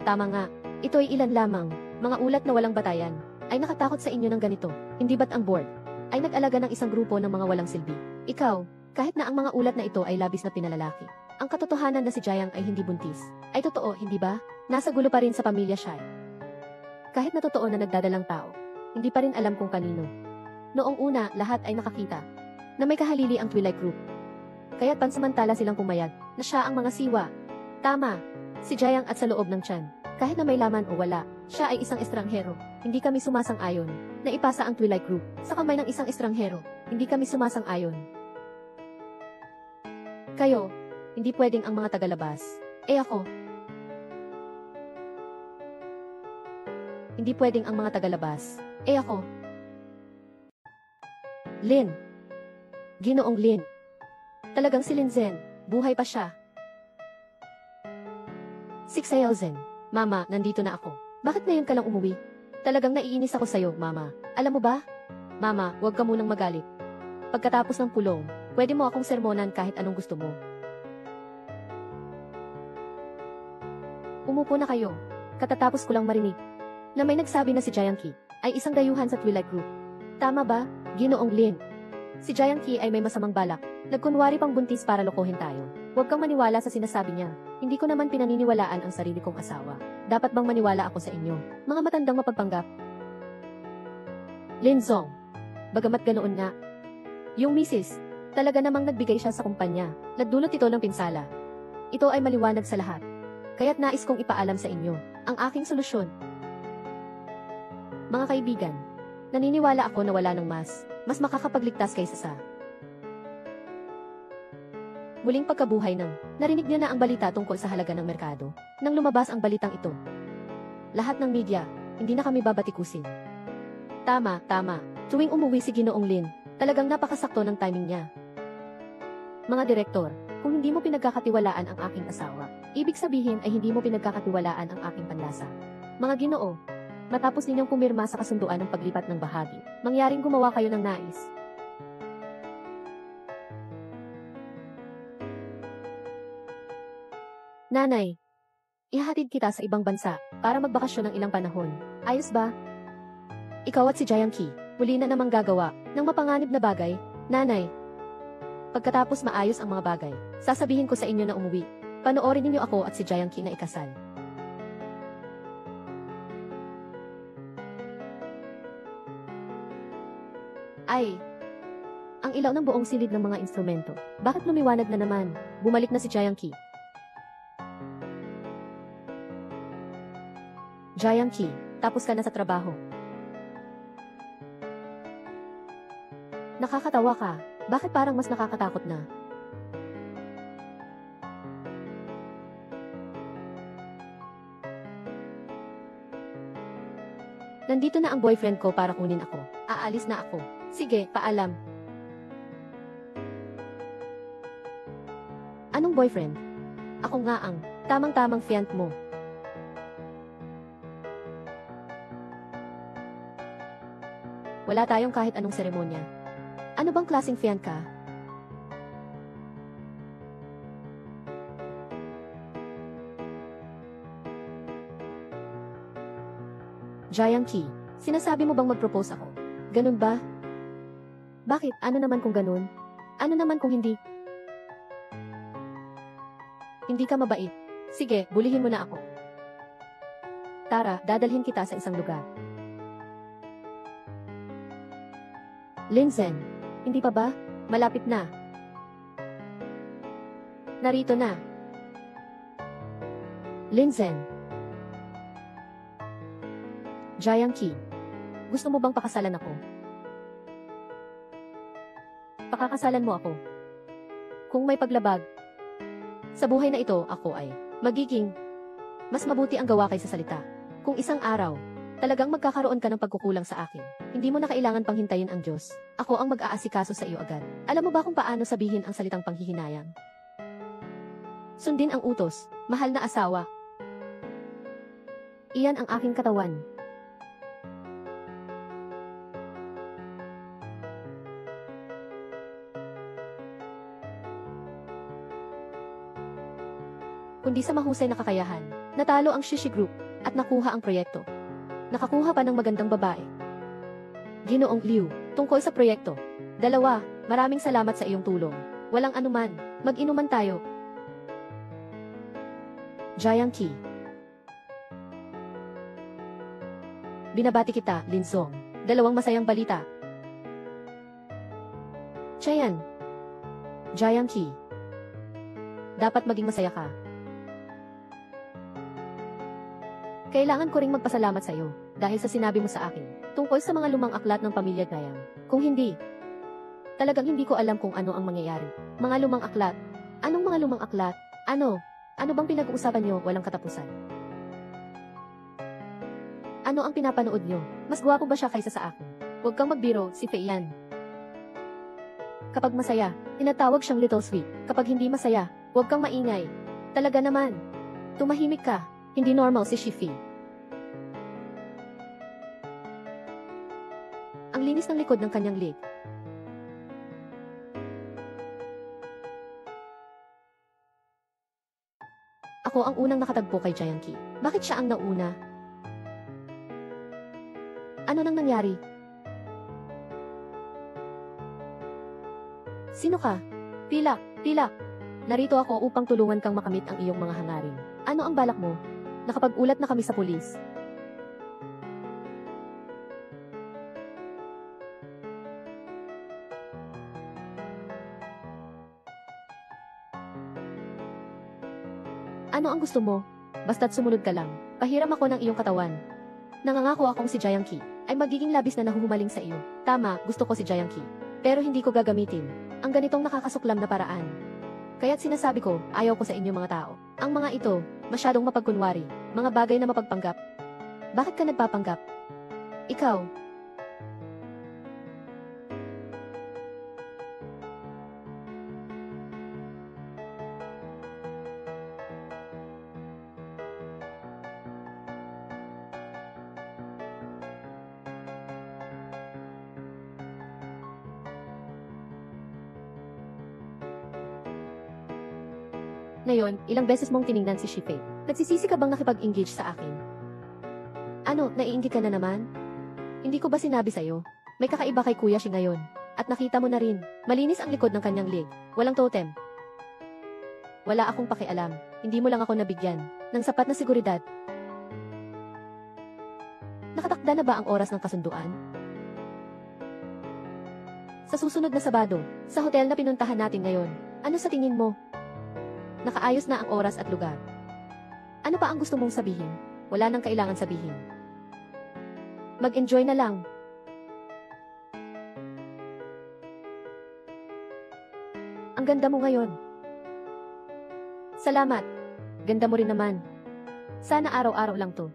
Tama nga. Ito ay ilan lamang Mga ulat na walang batayan, ay nakatakot sa inyo ng ganito. Hindi ba't ang board ay nag-alaga ng isang grupo ng mga walang silbi? Ikaw, kahit na ang mga ulat na ito ay labis na pinalalaki, ang katotohanan na si Jiang ay hindi buntis, ay totoo, hindi ba? Nasa gulo pa rin sa pamilya Shai. Kahit na totoo na nagdadalang tao, hindi pa rin alam kung kanino. Noong una, lahat ay nakakita na may kahalili ang Twilight Group. Kaya't pansamantala silang pumayag na siya ang mga siwa. Tama, si Jiang at sa loob ng tiyan. Kahit na may laman o wala, siya ay isang estranghero. Hindi kami sumasang-ayon na ipasa ang Twilight Group sa kamay ng isang estranghero. Hindi kami sumasang-ayon. Kayo, hindi pwedeng ang mga tagalabas. Ako. Hindi pwedeng ang mga tagalabas. Ako. Lin. Ginoong Lin. Talagang si Lin Zhen. Buhay pa siya. 6,000. Mama, nandito na ako. Bakit ngayon ka lang umuwi? Talagang naiinis ako sa'yo, Mama. Alam mo ba? Mama, huwag ka munang magalit. Pagkatapos ng pulong, pwede mo akong sermonan kahit anong gusto mo. Umupo na kayo. Katatapos ko lang marinig na may nagsabi na si Jiang Qi ay isang dayuhan sa Twilight Group. Tama ba, Ginoong Lin? Si Jiang Qi ay may masamang balak. Nagkunwari pang buntis para lokohin tayo. Huwag kang maniwala sa sinasabi niya. Hindi ko naman pinaniniwalaan ang sarili kong asawa. Dapat bang maniwala ako sa inyo? Mga matandang mapagpanggap. Lin Zong. Bagamat ganoon nga. Yung misis, talaga namang nagbigay siya sa kumpanya. Nagdulot ito ng pinsala. Ito ay maliwanag sa lahat. Kaya't nais kong ipaalam sa inyo ang aking solusyon. Mga kaibigan, naniniwala ako na wala ng mas makakapagligtas kaysa sa muling pagkabuhay ng narinig niya na ang balita tungkol sa halaga ng merkado. Nang lumabas ang balitang ito, lahat ng media, hindi na kami babatikusin. Tama. Tuwing umuwi si Ginoong Lin, talagang napakasakto ng timing niya. Mga direktor, kung hindi mo pinagkakatiwalaan ang aking asawa, ibig sabihin ay hindi mo pinagkakatiwalaan ang aking panlasa. Mga Ginoo, matapos ninyong pumirma sa kasunduan ng paglipat ng bahagi, mangyaring gumawa kayo ng nais. Nanay, ihahatid kita sa ibang bansa para magbakasyon ng ilang panahon. Ayos ba? Ikaw at si Jiang Qi, huli na namang gagawa ng mapanganib na bagay, Nanay. Pagkatapos maayos ang mga bagay, sasabihin ko sa inyo na umuwi. Panoorin ninyo ako at si Jiang Qi na ikasal. Ay, ang ilaw ng buong silid ng mga instrumento. Bakit lumiwanag na naman? Bumalik na si Jiang Qi. Jiang Qi, tapos ka na sa trabaho. Nakakatawa ka. Bakit parang mas nakakatakot na? Nandito na ang boyfriend ko para kunin ako. Aalis na ako. Sige, paalam. Anong boyfriend? Ako nga ang tamang-tamang fiancé mo. Wala tayong kahit anong seremonya. Ano bang klaseng fiancé ka? Jiang Qi, sinasabi mo bang mag-propose ako? Ganun ba? Bakit? Ano naman kung ganun? Ano naman kung hindi? Hindi ka mabait. Sige, bulihin mo na ako. Tara, dadalhin kita sa isang lugar. Lin Zhen, hindi pa ba? Malapit na. Narito na. Lin Zhen. Jiang Qi, gusto mo bang pakasalan ako? Pakakasalan mo ako. Kung may paglabag sa buhay na ito, ako ay magiging mas mabuti ang gawa kaysa salita. Kung isang araw, talagang magkakaroon ka ng pagkukulang sa akin, hindi mo na kailangan pang hintayin ang Diyos. Ako ang mag-aasikaso sa iyo agad. Alam mo ba kung paano sabihin ang salitang panghihinayang? Sundin ang utos, mahal na asawa. Iyan ang aking katawan. Kundi sa mahusay na kakayahan, natalo ang Shishi Group at nakuha ang proyekto. Nakakuha pa ng magandang babae. Ginoong Liu, tungkol sa proyekto. 2, maraming salamat sa iyong tulong. Walang anuman, mag-inuman tayo. Jiang Qi. Binabati kita, Lin Song. 2 masayang balita. Chayan. Jiang Qi. Dapat maging masaya ka. Kailangan ko ring magpasalamat sa iyo dahil sa sinabi mo sa akin tungkol sa mga lumang aklat ng pamilya Gayang. Kung hindi, talagang hindi ko alam kung ano ang mangyayari. Mga lumang aklat? Anong mga lumang aklat? Ano? Ano bang pinag-uusapan niyo walang katapusan? Ano ang pinapanood niyo? Mas gwapo ba siya kaysa sa akin? Huwag kang magbiro, si Fei yan. Kapag masaya, tinatawag siyang Little Sweet. Kapag hindi masaya, huwag kang maingay. Talaga naman. Tumahimik ka. Hindi normal si Shifi. Ang linis ng likod ng kanyang leg. Ako ang unang nakatagpo kay Jiang Qi. Bakit siya ang nauna? Ano nang nangyari? Sino ka? Pilak, pilak. Narito ako upang tulungan kang makamit ang iyong mga hangarin. Ano ang balak mo? Nakapag-ulat na kami sa pulis. Ano ang gusto mo? Basta't sumunod ka lang. Pahiram ako ng iyong katawan. Nangangako akong si Jiang Qi ay magiging labis na nahuhumaling sa iyo. Tama, gusto ko si Jiang Qi. Pero hindi ko gagamitin ang ganitong nakakasuklam na paraan. Kaya't sinasabi ko, ayaw ko sa inyo mga tao. Ang mga ito, masyadong mapagkunwari, mga bagay na mapagpanggap. Bakit ka nagpapanggap? Ikaw. Ngayon, ilang beses mong tiningnan si Shifei. Nagsisisi ka bang nakipag-engage sa akin? Ano, naiinggit ka na naman? Hindi ko ba sinabi sa'yo? May kakaiba kay Kuya Shi ngayon. At nakita mo na rin, malinis ang likod ng kanyang leg. Walang totem. Wala akong pakialam. Hindi mo lang ako nabigyan ng sapat na seguridad. Nakatakda na ba ang oras ng kasunduan? Sa susunod na Sabado, sa hotel na pinuntahan natin ngayon, ano sa tingin mo? Nakaayos na ang oras at lugar. Ano pa ang gusto mong sabihin? Wala nang kailangan sabihin. Mag-enjoy na lang. Ang ganda mo ngayon. Salamat. Ganda mo rin naman. Sana araw-araw lang to.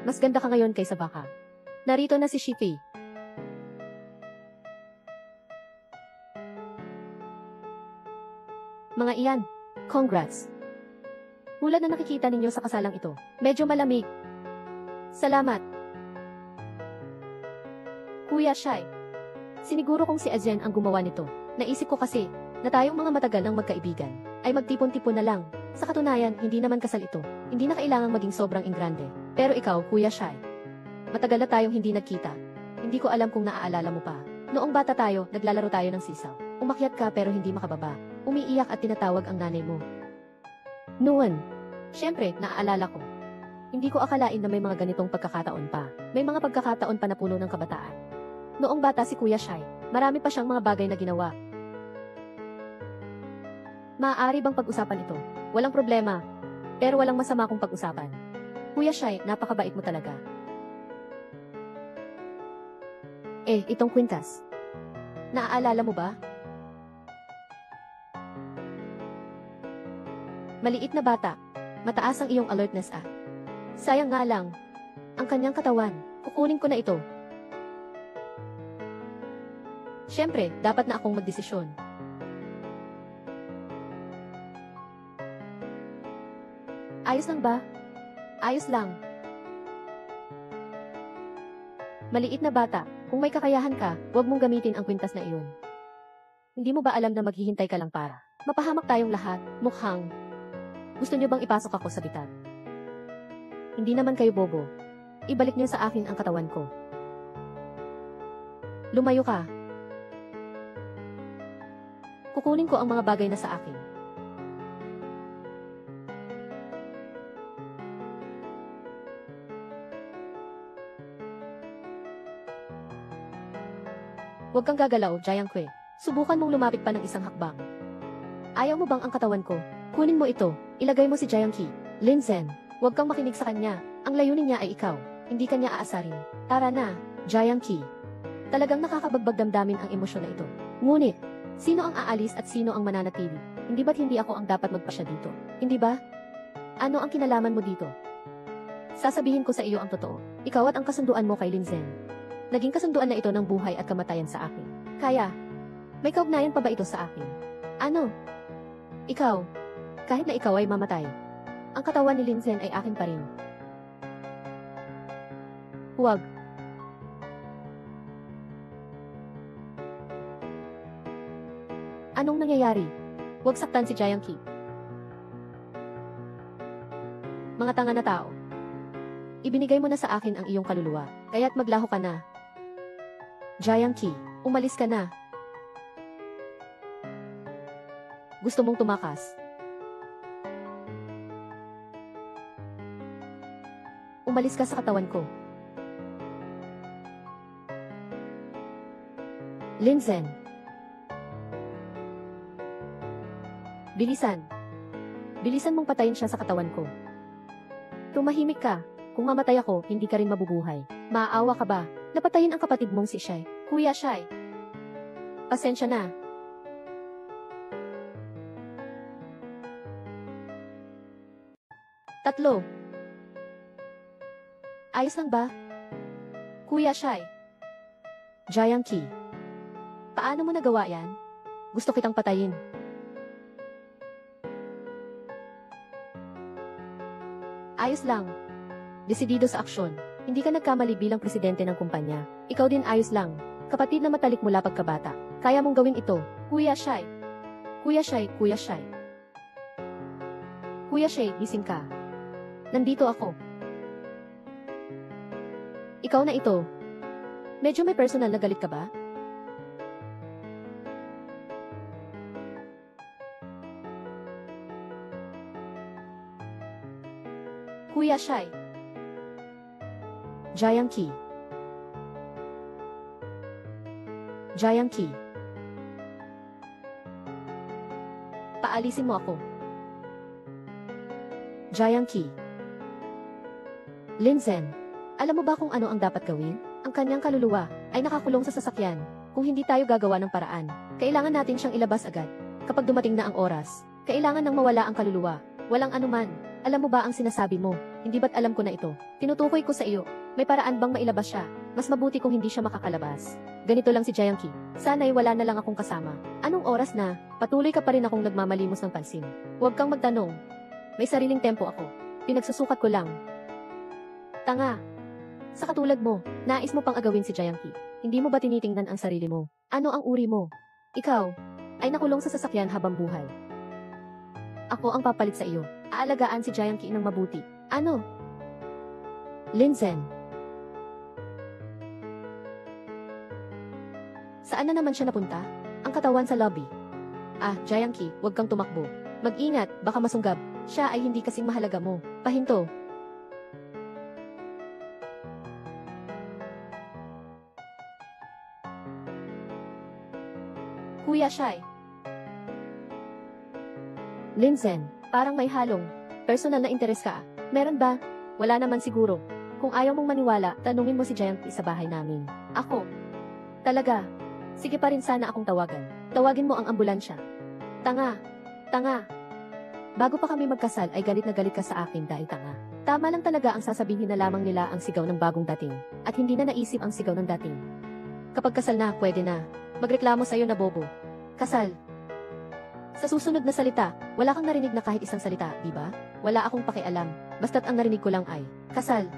Mas ganda ka ngayon kaysa baka. Narito na si Shifi. Mga iyan, congrats. Hulad na nakikita ninyo sa kasalang ito. Medyo malamig. Salamat. Kuya Shai. Siniguro kong si Azen ang gumawa nito. Naisip ko kasi, na tayong mga matagal ng magkaibigan, ay magtipon-tipon na lang. Sa katunayan, hindi naman kasal ito. Hindi na kailangang maging sobrang ingrande. Pero ikaw, Kuya Shai. Matagal na tayong hindi nagkita. Hindi ko alam kung naaalala mo pa. Noong bata tayo, naglalaro tayo ng sisaw. Umakyat ka pero hindi makababa. Umiiyak at tinatawag ang nanay mo. Noon. Siyempre, naaalala ko. Hindi ko akalain na may mga ganitong pagkakataon pa. May mga pagkakataon pa na puno ng kabataan. Noong bata si Kuya Shai, marami pa siyang mga bagay na ginawa. Maaari bang pag-usapan ito? Walang problema. Pero walang masama kung pag-usapan. Kuya Shai, napakabait mo talaga. Itong kwintas. Naaalala mo ba? Maliit na bata. Mataas ang iyong alertness ah. Sayang nga lang. Ang kanyang katawan. Kukunin ko na ito. Siyempre, dapat na akong magdesisyon. Ayos lang ba? Ayos lang. Maliit na bata, kung may kakayahan ka, huwag mong gamitin ang kwintas na iyon. Hindi mo ba alam na maghihintay ka lang para mapahamak tayong lahat? Mukhang gusto niyo bang ipasok ako sa bitat? Hindi naman kayo bobo. Ibalik niyo sa akin ang katawan ko. Lumayo ka. Kukunin ko ang mga bagay na sa akin. Huwag kang gagalaw, Jiangque. Subukan mong lumapit pa ng isang hakbang. Ayaw mo bang ang katawan ko? Kunin mo ito. Ilagay mo si Jiangqi. Lin Zhen, huwag kang makinig sa kanya. Ang layunin niya ay ikaw. Hindi kanya aasarin. Tara na, Jiangqi. Talagang nakakabagbag damdamin ang emosyon na ito. Ngunit, sino ang aalis at sino ang mananatili? Hindi ba't hindi ako ang dapat magpasya dito? Hindi ba? Ano ang kinalaman mo dito? Sasabihin ko sa iyo ang totoo. Ikaw at ang kasunduan mo kay Lin Zhen. Naging kasunduan na ito ng buhay at kamatayan sa akin. Kaya, may kaugnayan pa ba ito sa akin? Ano? Ikaw, kahit na ikaw ay mamatay, ang katawan ni Lin Zhen ay akin pa rin. Huwag. Anong nangyayari? Huwag saktan si Jiangqi. Mga tanga na tao. Ibinigay mo na sa akin ang iyong kaluluwa, kaya't maglaho ka na. Jiangqi, umalis ka na. Gusto mong tumakas? Umalis ka sa katawan ko. Lin Zhen. Bilisan. Bilisan mong patayin siya sa katawan ko. Tumahimik ka. Kung mamatay ako, hindi ka rin mabubuhay. Maaawa ka ba? Napatayin ang kapatid mong si Shai. Kuya Shai. Pasensya na. Tatlo. Ayos lang ba? Kuya Shai. Jiangqi. Paano mo nagawa yan? Gusto kitang patayin. Ayos lang. Desidido sa aksyon. Hindi ka nagkamali bilang presidente ng kumpanya. Ikaw din ayos lang. Kapatid na matalik mula pagkabata. Kaya mong gawin ito. Kuya Shai. Kuya Shai, Kuya Shai. Kuya Shai, gising ka. Nandito ako. Ikaw na ito. Medyo may personal na galit ka ba? Kuya Shai. Jiangqi. Jiangqi. Paalisin mo ako. Jiangqi. Lin Zhen. Alam mo ba kung ano ang dapat gawin? Ang kanyang kaluluwa ay nakakulong sa sasakyan. Kung hindi tayo gagawa ng paraan, kailangan natin siyang ilabas agad. Kapag dumating na ang oras, kailangan nang mawala ang kaluluwa. Walang anuman. Alam mo ba ang sinasabi mo? Hindi ba't alam ko na ito? Tinutukoy ko sa iyo. May paraan bang mailabas siya? Mas mabuti kung hindi siya makakalabas. Ganito lang si Jiangqi. Sana'y wala na lang akong kasama. Anong oras na? Patuloy ka pa rin akong nagmamalimos ng pansin. Huwag kang magtanong. May sariling tempo ako. Pinagsusukat ko lang. Tanga. Sa katulad mo, nais mo pang agawin si Jiangqi. Hindi mo ba tinitingnan ang sarili mo? Ano ang uri mo? Ikaw ay nakulong sa sasakyan habang buhay. Ako ang papalit sa iyo. Aalagaan si Jiangqi ng mabuti. Ano? Lin Zhen. Saan na naman siya napunta? Ang katawan sa lobby. Ah, Jiangqi, huwag kang tumakbo. Mag-ingat, baka masunggab. Siya ay hindi kasing mahalaga mo. Pahinto. Kuya Shai. Lin Zhen, parang may halong personal na interes ka. Meron ba? Wala naman siguro. Kung ayaw mong maniwala, tanungin mo si Jiangqi sa bahay namin. Ako. Talaga. Sige pa rin sana akong tawagan. Tawagin mo ang ambulansya. Tanga. Tanga. Bago pa kami magkasal ay galit na galit ka sa akin dahil tanga. Tama lang talaga ang sasabihin na lamang nila ang sigaw ng bagong dating. At hindi na naisip ang sigaw ng dating. Kapag kasal na, pwede na. Magreklamo sa'yo na bobo. Kasal. Sa susunod na salita, wala kang narinig na kahit isang salita, di ba? Wala akong pakialam. Basta't ang narinig ko lang ay, kasal.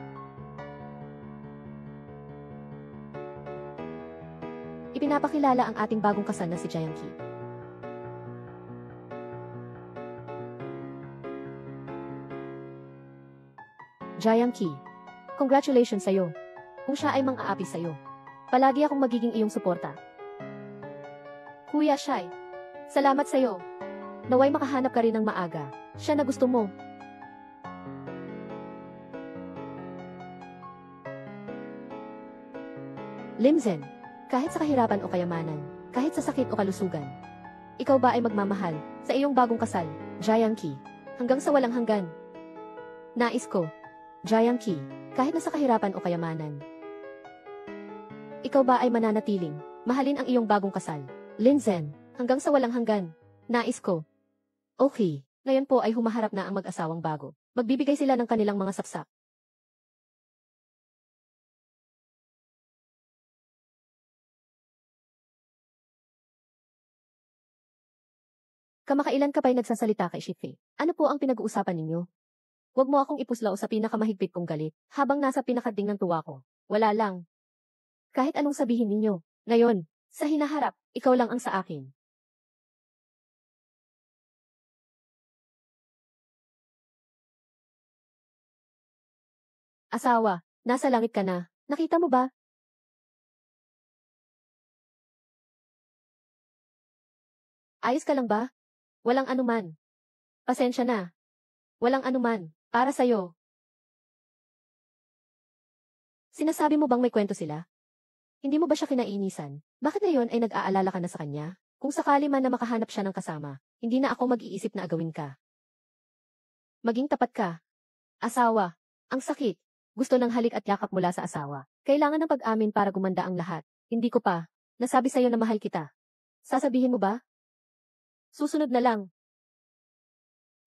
Ipinapakilala ang ating bagong kasal na si Jiangqi. Jiangqi. Congratulations sa'yo. Kung siya ay mang-aapi sa'yo. Palagi akong magiging iyong suporta. Kuya Shai, salamat sa'yo. Naway makahanap ka rin ng maaga. Siya na gusto mo. Limzen, kahit sa kahirapan o kayamanan, kahit sa sakit o kalusugan, ikaw ba ay magmamahal sa iyong bagong kasal, Jiangqi, hanggang sa walang hanggan? Nais ko, Jiangqi, kahit na sa kahirapan o kayamanan, ikaw ba ay mananatiling mahalin ang iyong bagong kasal, Linzen, hanggang sa walang hanggan? Nais ko. Okay, ngayon po ay humaharap na ang mag-asawang bago. Magbibigay sila ng kanilang mga sapsap. Kamakailan ka pa'y nagsasalita kay Shife? Ano po ang pinag-uusapan ninyo? Huwag mo akong ipuslaw sa pinakamahigpit kong galit, habang nasa pinakading ng tuwa ko. Wala lang. Kahit anong sabihin ninyo, ngayon, sa hinaharap, ikaw lang ang sa akin. Asawa, nasa langit ka na. Nakita mo ba? Ayos ka lang ba? Walang anuman. Pasensya na. Walang anuman. Para sa'yo. Sinasabi mo bang may kwento sila? Hindi mo ba siya kinainisan? Bakit ngayon ay nag-aalala ka na sa kanya? Kung sakali man na makahanap siya ng kasama, hindi na ako mag-iisip na agawin ka. Maging tapat ka. Asawa. Ang sakit. Gusto ng halik at yakap mula sa asawa. Kailangan ng pag-amin para gumanda ang lahat. Hindi ko pa. Nasabi sa'yo na mahal kita. Sasabihin mo ba? Susunod na lang.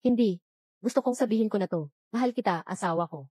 Hindi. Gusto kong sabihin ko na to. Mahal kita, asawa ko.